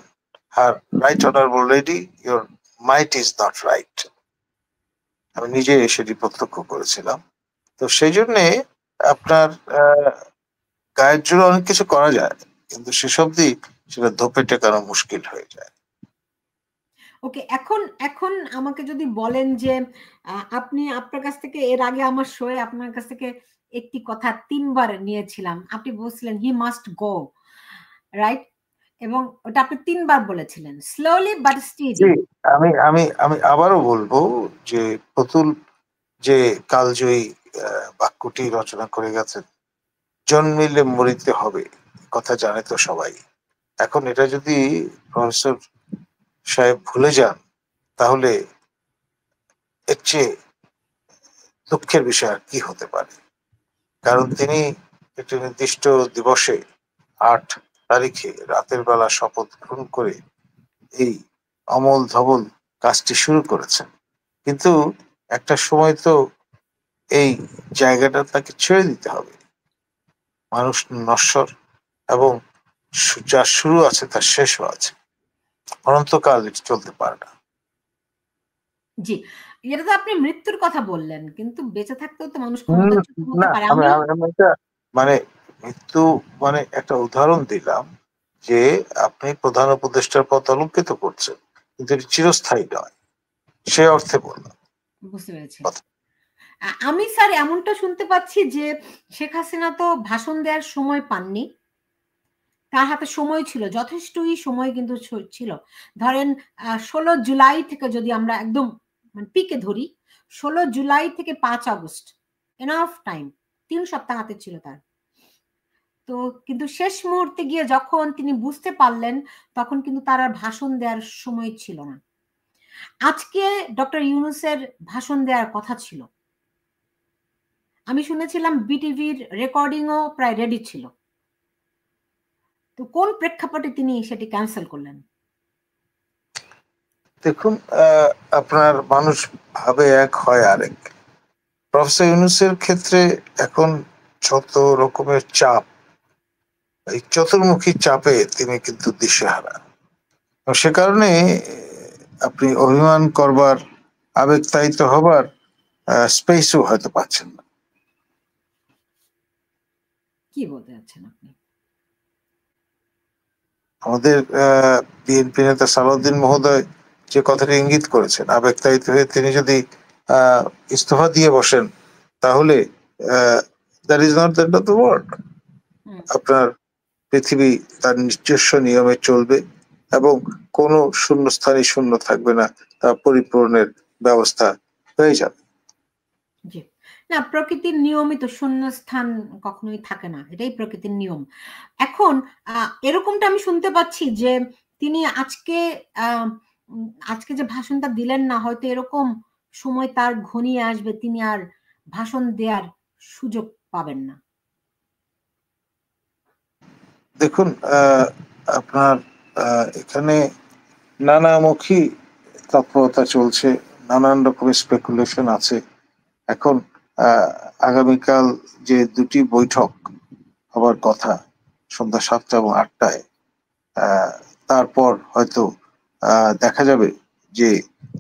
হার right honourable lady, your might is not right. আমি নিজে সেটি প্রত্যক্ষ করেছিলাম। তো সেই জন্যে আপনার গায়ের জোরে অনেক কিছু করা যায়, কিন্তু সেসব দিক সেটা ধোপে টেকানো মুশকিল হয়ে যায়। ওকে, এখন এখন আমাকে যদি বলেন যে আপনি, আপনার কাছ থেকে এর আগে আমার শোয়ে আপনার কাছ থেকে একটি কথা 3বার নিয়েছিলাম, আপনি বলছিলেন হি মাস্ট গো, রাইট? এবং ওটা আপনি 3বার বলেছিলেন, স্লোলি বাট স্টিডি। আমি আমি আমি আবারও বলবো যে প্রতুল যে কালজয়ী বাক্যটি রচনা করে গেছেন, জন্মিলে মরিতে হবে, কথা জানে তো সবাই। এখন এটা যদি প্রফেসর সাহেব ভুলে যান, তাহলে এর চেয়ে দুঃখের বিষয় আর কি হতে পারে। কারণ তিনি একটি নির্দিষ্ট দিবসে 8 তারিখে রাতের বেলা শপথ গ্রহণ করে এই অমল ধবল কাজটি শুরু করেছেন, কিন্তু একটা সময় তো এই জায়গাটা তাকে ছেড়ে দিতে হবে। মানুষ নশ্বর, এবং যার শুরু আছে তার শেষও আছে, অনন্তকাল এটি চলতে পারে না। জি, এটা তো আপনি মৃত্যুর কথা বললেন, কিন্তু বেঁচে থাকতেও তো মানুষ ক্ষমতাচ্যুত হতে না, পারে। আমি এটা মানে মৃত্যু মানে একটা উদাহরণ দিলাম যে আপনি প্রধান উপদেষ্টার পদ অলঙ্কিত করছেন, কিন্তু এটি চিরস্থায়ী নয়, সে অর্থে বললাম। বুঝতে পেরেছি। আমি স্যার এমনটা শুনতে পাচ্ছি যে শেখ হাসিনা তো ভাষণ দেওয়ার সময় পাননি, তার হাতে সময় ছিল, যথেষ্টই সময় কিন্তু ছিল। ধরেন 16 জুলাই থেকে যদি আমরা একদম পিকে ধরি, 16 জুলাই থেকে 5 আগস্ট, এনাফ টাইম, 3 সপ্তাহ হাতে ছিল তার। তো কিন্তু শেষ মুহূর্তে গিয়ে যখন তিনি বুঝতে পারলেন, তখন কিন্তু তার আর ভাষণ দেওয়ার সময় ছিল না। আজকে ডক্টর ইউনূসের ভাষণ দেওয়ার কথা ছিল, আমি শুনেছিলাম বিটিভির রেকর্ডিংও প্রায় রেডি ছিল। তো কোন প্রেক্ষাপটে তিনি সেটি ক্যান্সেল করলেন? দেখুন, আপনার মানুষ ভাবে এক, হয় আরেক। প্রফেসর ইউনূসের ক্ষেত্রে এখন যত রকমের চাপ, এই চতুর্মুখী চাপে তিনি কিন্তু দিশেহারা। সে কারণে আপনি অভিমান করবার, আবেগতাড়িত হবার স্পেসও হয়তো পাচ্ছেন না। কি বলতে যাচ্ছেন আপনি? আমাদের বিএনপি নেতা সালাউদ্দিন মহোদয় যে কথাটি ইঙ্গিত করেছেন, আবেগতাড়িত হয়ে তিনি যদি ইস্তফা দিয়ে বসেন, তাহলে that is not the end of the world. আপনার পৃথিবী তার নিজস্ব নিয়মে চলবে এবং কোনো শূন্যস্থানই শূন্য থাকবে না, তা পরিপূরণের ব্যবস্থা হয়ে যাবে। জি, না প্রকৃতির নিয়মিত শূন্যস্থান কখনোই থাকে না, এটাই প্রকৃতির নিয়ম। এখন এরকমটা আমি শুনতে পাচ্ছি যে তিনি আজকে যে ভাষণটা দিলেন না, হয়তো এরকম সময় তার ঘনিয়ে আসবে তিনি আর ভাষণ দেওয়ার সুযোগ পাবেন না। দেখুন আপনার এখানে নানামুখী তৎপরতা চলছে, নানান রকমের স্পেকুলেশন আছে। এখন আগামীকাল যে দুটি বৈঠক হবার কথা সন্ধ্যা 7টা এবং 8টায়, তারপর হয়তো দেখা যাবে যে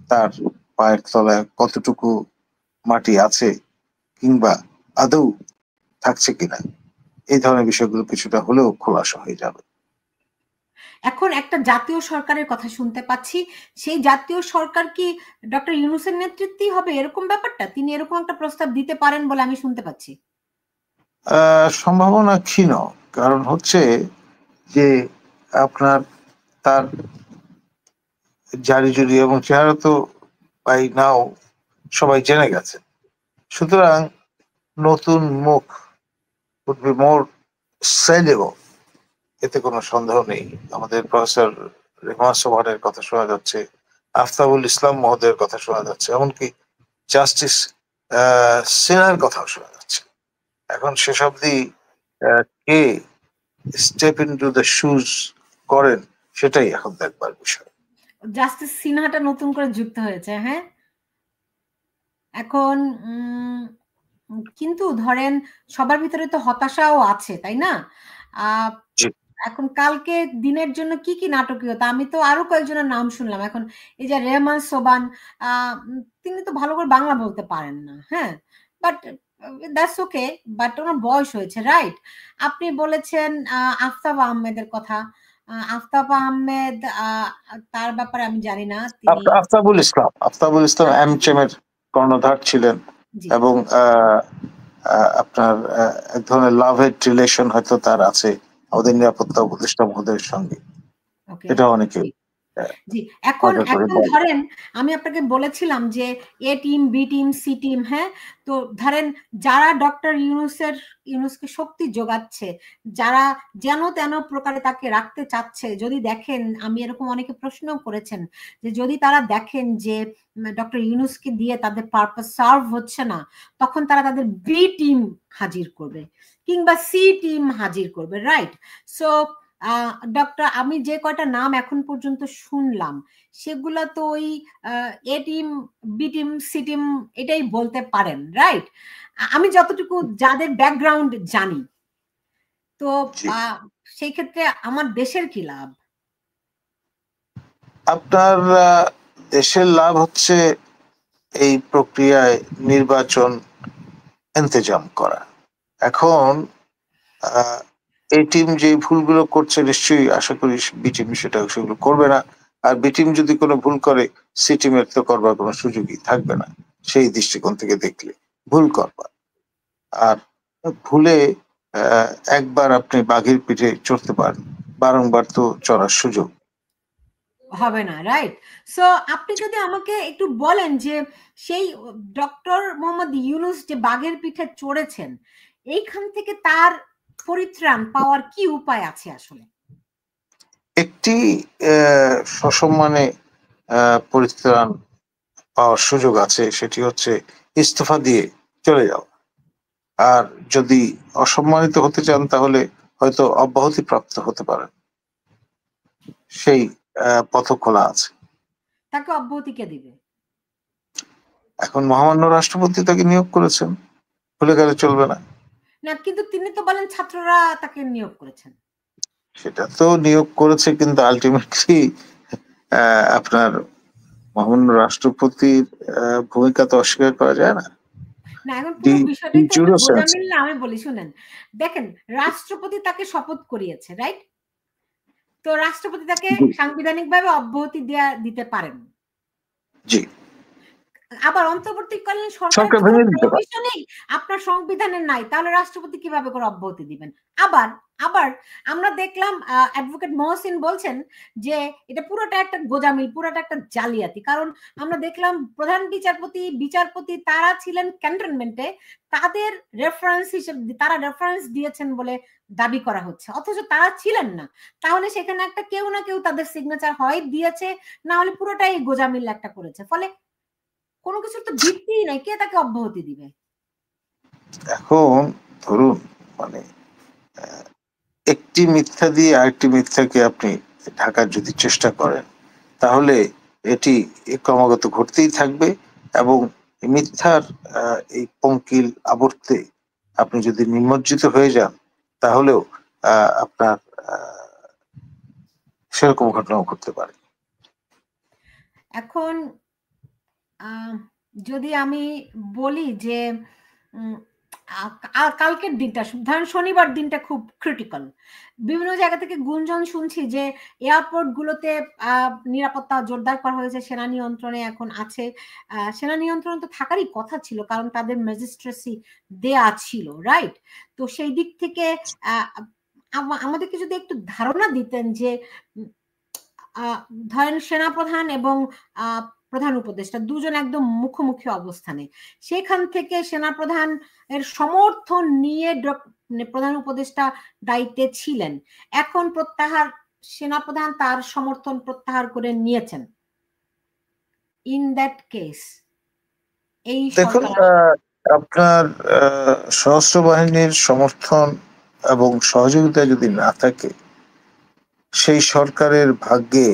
তার পায়ের তলায় কতটুকু মাটি আছে কিংবা আদৌ থাকছে কিনা, এই ধরনের বিষয়গুলো কিছুটা হলেও খোলাসা হয়ে যাবে। এখন একটা জাতীয় সরকারের কথা শুনতে পাচ্ছি, সেই জাতীয় সরকার কি ডক্টর ইউনূসের নেতৃত্বেই হবে, এরকম ব্যাপারটা তিনি এরকম একটা প্রস্তাব দিতে পারেন বলে আমি শুনতে পাচ্ছি। সম্ভাবনা ক্ষীণ, কারণ হচ্ছে যে আপনার তার জারি জুরি এবং চেহারা তো বাই নাও সবাই জেনে গেছে, সুতরাং নতুন মুখ would be more sellable, এতে কোনো সন্দেহ নেই। আমাদের প্রফেসর রেহমান সোবহানের কথা শোনা যাচ্ছে, আফতাবুল ইসলাম মহোদয়ের কথা শোনা যাচ্ছে, এমনকি জাস্টিস সিনহার কথাও শোনা যাচ্ছে। এখন শেষ অব্দি কে স্টেপ ইনটু দ্য শুজ করেন সেটাই এখন দেখবার বিষয়। জাস্টিস সিনহাটা নতুন করে যুক্ত হয়েছে, হ্যাঁ। এখন কিন্তু ধরেন সবার ভিতরে তো হতাশাও আছে, তাই না? এখন কালকে দিনের জন্য কি কি নাটকীয়তা, আমি তো আরো কয়েকজনের নাম শুনলাম। এখন এই যে রেহমান সোবান, তিনি তো ভালো করে বাংলা বলতে পারেন না, হ্যাঁ, বাট দ্যাটস ওকে, বাট ওনার বয়স হয়েছে, রাইট? আপনি বলেছেন আফতাব আহমেদের কথা। আফতাব আহমেদ, তার ব্যাপারে আমি জানি না। তিনি আফতাবুল ইসলাম এমচেমের কর্ণধার ছিলেন এবং আপনার এক ধরনের লাভ হেট রিলেশন হয়তো তার আছে আমাদের নিরাপত্তা উপদেষ্টা মহোদয়ের সঙ্গে, এটা অনেকে। জি, এখন ধরেন আমি আপনাকে বলেছিলাম যে A team, B team, C team, হ্যাঁ, তো ধরেন যারা ডক্টর ইউনূসকে শক্তি যোগাচ্ছে, যারা যেন তেন প্রকারে তাকে রাখতে চাচ্ছে, যদি দেখেন, আমি এরকম অনেকে প্রশ্ন করেছেন যে যদি তারা দেখেন যে ডক্টর ইউনূসকে দিয়ে তাদের পারপাস সার্ভ হচ্ছে না, তখন তারা তাদের বি টিম হাজির করবে কিংবা সি টিম হাজির করবে, রাইট? সো ডক্টর, আমি যে কয়টা নাম এখন পর্যন্ত শুনলাম সেগুলা তো ওই A team, B team, C team এটাই বলতে পারেন, রাইট? আমি যতটুকু যাদের ব্যাকগ্রাউন্ড জানি, তো সেই ক্ষেত্রে আমার দেশের কি লাভ? আপনার দেশের লাভ হচ্ছে এই প্রক্রিয়ায় নির্বাচন ইন্তজাম করা। এখন এই টিম যে ভুলগুলো করছে নিশ্চয়ই আশা করি বি টিম সেগুলো করবে না, আর বি টিম যদি কোনো ভুল করে সি টিমের তো করবার কোনো সুযোগই থাকবে না সেই দৃষ্টিকোণ থেকে দেখলে ভুল করবার। আর ভুলে একবার আপনি বাঘের পিঠে চড়তে পারেন, বারংবার তো চড়ার সুযোগ হবে না, রাইট? সো আপনি যদি আমাকে একটু বলেন যে সেই ডক্টর মোহাম্মদ ইউনূস যে বাঘের পিঠে চড়েছেন, এইখান থেকে তার পরিত্রাণ পাওয়ার কি উপায় আছে? আসলে একটি সসম্মানে পরিত্রাণ পাওয়ার সুযোগ আছে, সেটি হচ্ছে ইস্তফা দিয়ে চলে যাওয়া। আর যদি অসম্মানিত হতে চান তাহলে হয়তো অব্যাহতি প্রাপ্ত হতে পারেন, সেই পথ খোলা আছে। তাকে অব্যাহতি কে দিবে? এখন মহামান্য রাষ্ট্রপতি তাকে নিয়োগ করেছেন, ভুলে গেলে চলবে না। না, কিন্তু তিনি তো বলেন ছাত্ররা তাকে নিয়োগ করেছেন। সেটা তো নিয়োগ করেছে, কিন্তু আলটিমেটলি আপনার মহামান্য রাষ্ট্রপতির ভূমিকা তো অস্বীকার করা যায় না। না, এখন পুরো বিষয়টাই তো গোজামিল না। আমি বলি, শুনেন, দেখেন, রাষ্ট্রপতি তাকে শপথ করিয়েছে, রাইট? তো রাষ্ট্রপতি তাকে সাংবিধানিকভাবে অব্যাহতি দিতে পারেন। জি, আবার অন্তর্বর্তীকালীন সরকার সরকারের ভেঙে কোনো দিতে পারে। নেই, আপনার সংবিধানের নাই, তাহলে রাষ্ট্রপতি কিভাবে করে অব্যাহতি দিবেন? আবার আবার আমরা দেখলাম অ্যাডভোকেট মহসিন বলছেন যে এটা পুরোটা একটা গোজামিল, পুরোটা একটা জালিয়াতি। কারণ আমরা দেখলাম প্রধান বিচারপতি তারা ছিলেন ক্যান্টনমেন্টে, তাদের রেফারেন্স হিসেবে তারা রেফারেন্স দিয়েছেন বলে দাবি করা হচ্ছে, অথচ তারা ছিলেন না। তাহলে সেখানে একটা কেউ না কেউ তাদের সিগনেচার হয় দিয়েছে, না হলে পুরোটাই গোজামিল একটা করেছে। ফলে কোনো কিছুর তো ভিত্তিই নাই, কে তাকে অব্যাহতি দিবে? এখন ধরুন মানে একটি মিথ্যা দিয়ে আরেকটি মিথ্যাকে আপনি ঢাকার যদি চেষ্টা করেন, তাহলে এটি ক্রমাগত ঘটতেই থাকবে এবং মিথ্যার এই পঙ্কিল আবর্তে আপনি যদি নিমজ্জিত হয়ে যান, তাহলেও আপনার সেরকম ঘটনাও ঘটতে পারে। এখন যদি আমি বলি যে কালকের দিনটা, ধরেন শনিবার দিনটা খুব ক্রিটিক্যাল। বিভিন্ন জায়গা থেকে গুঞ্জন শুনছি যে এয়ারপোর্ট গুলোতে নিরাপত্তা জোরদার করা হয়েছে, সেনা নিয়ন্ত্রণে এখন আছে। সেনা নিয়ন্ত্রণ তো থাকারই কথা ছিল, কারণ তাদের ম্যাজিস্ট্রেসি দেয়া ছিল, রাইট? তো সেই দিক থেকে আমাদেরকে যদি একটু ধারণা দিতেন যে ধরেন সেনাপ্রধান এবং প্রধান উপদেষ্টা দুজন একদম মুখোমুখি অবস্থানে, সেখান থেকে সেনাপ্রধান এর সমর্থন নিয়ে প্রধান উপদেষ্টা দায়িত্বে ছিলেন, এখন সেনাপ্রধান তার সমর্থন প্রত্যাহার করে নিয়েছেন। ইন দ্যাট কেস এই দেখুন, আপনার সশস্ত্র বাহিনীর সমর্থন এবং সহযোগিতা যদি না থাকে, সেই সরকারের ভাগ্যে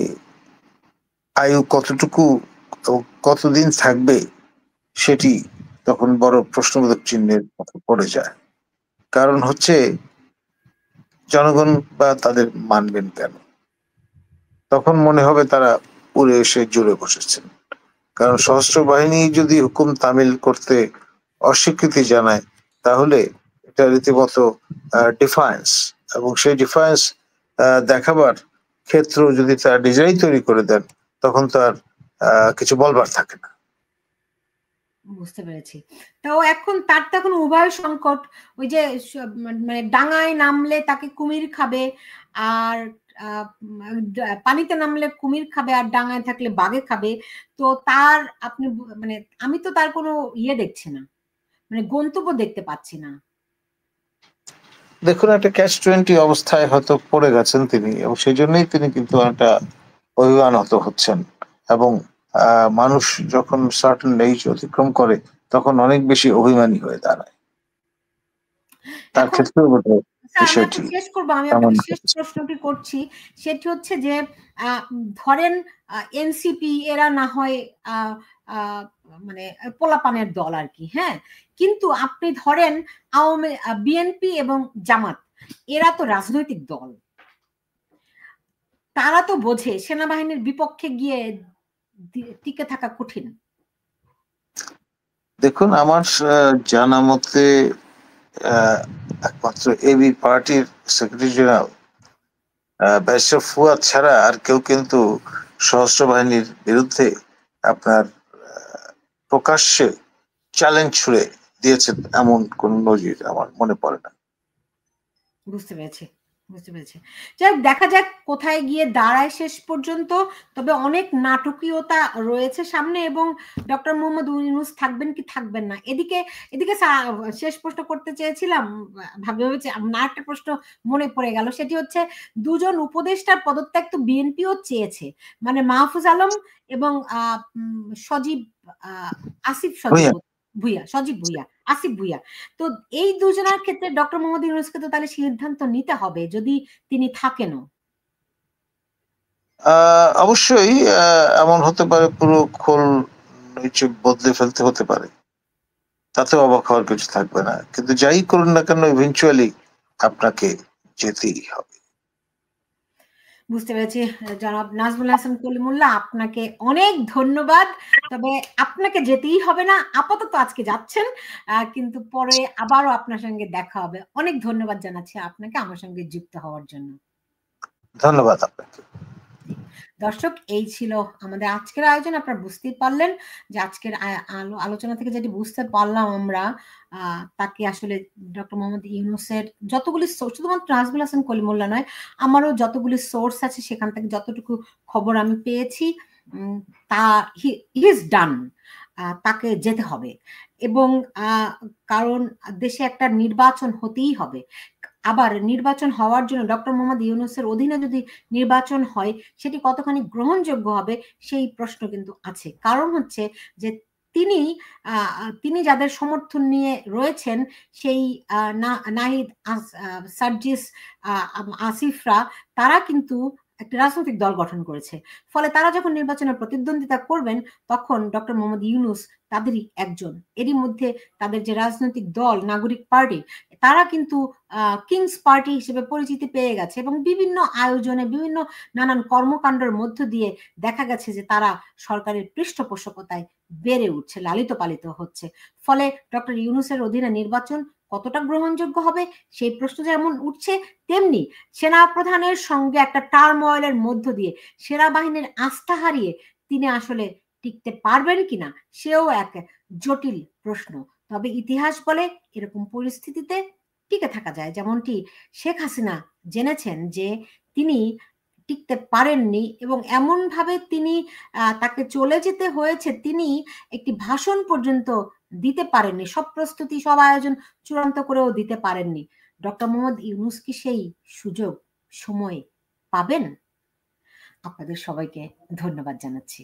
আয়ু কতটুকু কতদিন থাকবে সেটি তখন বড় প্রশ্নবোধক চিহ্নের মতো পড়ে যায়। কারণ হচ্ছে জনগণ বা তাদের মানবেন কেন? তখন মনে হবে তারা উড়ে এসে জুড়ে বসেছেন। কারণ সশস্ত্র বাহিনী যদি হুকুম তামিল করতে অস্বীকৃতি জানায়, তাহলে এটা রীতিমতো ডিফারেন্স, এবং সেই ডিফারেন্স দেখাবার ক্ষেত্র যদি তার নিজেরাই তৈরি করে দেন, তখন তার কিছু বলবার থাকে না। বুঝতে পেরেছি। তো এখন তার তো এখন উভয় সংকট, ওই যে মানে ডাঙায় নামলে তাকে কুমির খাবে, আর পানিতে নামলে কুমির খাবে, আর ডাঙায় থাকলে বাঘে খাবে। তো তার আপনি মানে আমি তো তার কোনো ইয়ে দেখছি না, মানে গন্তব্য দেখতে পাচ্ছি না। দেখুন, একটা ক্যাচ-20 অবস্থায় হয়তো পড়ে গেছেন তিনি, এবং সেই জন্যই তিনি কিন্তু একটা অভিমানত হচ্ছেন। এবং মানুষ যখন সার্টেন এজ অতিক্রম করে, তখন অনেক বেশি অভিমানী হয়ে দাঁড়ায়। তার এখন ক্ষেত্রেও বোধহয় আমি বিষয়টি এখন শেষ করবো, আমি তেমন। আপনাকে শেষ প্রশ্নটি করছি। সেটি হচ্ছে যে ধরেন এনসিপি এরা না হয় মানে পোলাপানের দল আর কি, হ্যাঁ, কিন্তু আপনি ধরেন বিএনপি এবং জামাত, এরা তো রাজনৈতিক দল, তারা তো বোঝে সেনাবাহিনীর বিপক্ষে গিয়ে টিকে থাকা কঠিন। দেখুন, আমার জানা মতে একমাত্র এবি পার্টির সেক্রেটারি জেনারেল ব্যারিস্টার ফুয়াদ ছাড়া আর কেউ কিন্তু সশস্ত্র বাহিনীর বিরুদ্ধে আপনার প্রকাশ্যে চ্যালেঞ্জ ছুড়ে দিয়েছেন এমন কোন নজির আমার মনে পড়ে না। বুঝতে পেরেছি, বুঝতে পেরেছি। যাই দেখা যাক কোথায় গিয়ে দাঁড়ায় শেষ পর্যন্ত। তবে অনেক নাটকীয়তা রয়েছে সামনে, এবং ডক্টর মোহাম্মদ ইউনূস থাকবেন কি থাকবেন না। এদিকে এদিকে শেষ প্রশ্ন করতে চেয়েছিলাম, ভেবেছি না, একটা প্রশ্ন মনে পড়ে গেল, সেটি হচ্ছে দুজন উপদেষ্টার পদত্যাগ তো বিএনপিও চেয়েছে, মানে মাহফুজ আলম এবং সজীব আসিফ সজীব ভুইয়া, সজীব ভুইয়া, আসিফ ভুইয়া। তো এই দুজনের ক্ষেত্রে ডক্টর মোহাম্মদ ইউনূসকে তো তাহলে সিদ্ধান্ত নিতে হবে যদি তিনি থাকেনও। অবশ্যই এমন হতে পারে, পুরো খোল নিচে বদলে ফেলতে হতে পারে, তাতে অবাক হওয়ার কিছু থাকবে না। কিন্তু যাই করুন না কেন, ইভেন্চুয়ালি আপনাকে যেতেই হবে। বুঝতে পেরেছি। জনাব নাজমুল হাসান কলিমুল্লাহ, আপনাকে অনেক ধন্যবাদ। তবে আপনাকে যেতেই হবে না, আপাতত আজকে যাচ্ছেন, কিন্তু পরে আবারও আপনার সঙ্গে দেখা হবে। অনেক ধন্যবাদ জানাচ্ছি আপনাকে আমার সঙ্গে যুক্ত হওয়ার জন্য। ধন্যবাদ আপনাকে। দর্শক, এই ছিল আমাদের আজকের আয়োজন। আপনারা বুঝতেই পারলেন যে আজকের আলোচনা থেকে যেটি বুঝতে পারলাম আমরা, তাকে আসলে ডক্টর মোহাম্মদ ইউনূসের যতগুলি সোর্স, শুধুমাত্র নাজমুল হাসান কলিমুল্লাহ নয়, আমারও যতগুলি সোর্স আছে সেখান থেকে যতটুকু খবর আমি পেয়েছি, তা হি ইজ ডান, তাকে যেতে হবে। এবং কারণ দেশে একটা নির্বাচন হতেই হবে। আবার নির্বাচন হওয়ার জন্য ডক্টর মোহাম্মদ ইউনূসের অধীনে যদি নির্বাচন হয়, সেটি কতখানি গ্রহণযোগ্য হবে সেই প্রশ্ন কিন্তু আছে। কারণ হচ্ছে যে তিনি যাদের সমর্থন নিয়ে রয়েছেন, সেই নাহিদ, সার্জিস, আসিফরা, তারা কিন্তু একটা রাজনৈতিক দল গঠন করেছে। ফলে তারা যখন নির্বাচনে প্রতিদ্বন্দ্বিতা করবেন, তখন ডক্টর মোহাম্মদ ইউনূস তাদেরই একজন। এরই মধ্যে তাদের যে রাজনৈতিক দল নাগরিক পার্টি, তারা কিন্তু কিংস পার্টি হিসেবে পরিচিতি পেয়ে গেছে এবং বিভিন্ন আয়োজনে, বিভিন্ন নানান কর্মকাণ্ডের মধ্য দিয়ে দেখা গেছে যে তারা সরকারের পৃষ্ঠপোষকতায় বেড়ে উঠছে, লালিত পালিত হচ্ছে। ফলে ডক্টর ইউনূসের অধীনে নির্বাচন কতটা গ্রহণযোগ্য হবে সেই প্রশ্ন যেমন উঠছে, তেমনি সেনাপ্রধানের সঙ্গে একটা টার্ময়েলের মধ্য দিয়ে সেনাবাহিনীর আস্থা হারিয়ে তিনি আসলে টিকতে পারবেন কিনা, সেও এক জটিল প্রশ্ন। তবে ইতিহাস বলে এরকম পরিস্থিতিতে টিকে থাকা যায়। যেমনটি শেখ হাসিনা জেনেছেন যে তিনি টিকতে পারেননি এবং এমন ভাবে তাকে চলে যেতে হয়েছে, তিনি একটি ভাষণ পর্যন্ত দিতে পারেননি, সব প্রস্তুতি, সব আয়োজন চূড়ান্ত করেও দিতে পারেননি। ডক্টর মোহাম্মদ ইউনূস কি সেই সুযোগ, সময় পাবেন? আপনাদের সবাইকে ধন্যবাদ জানাচ্ছি।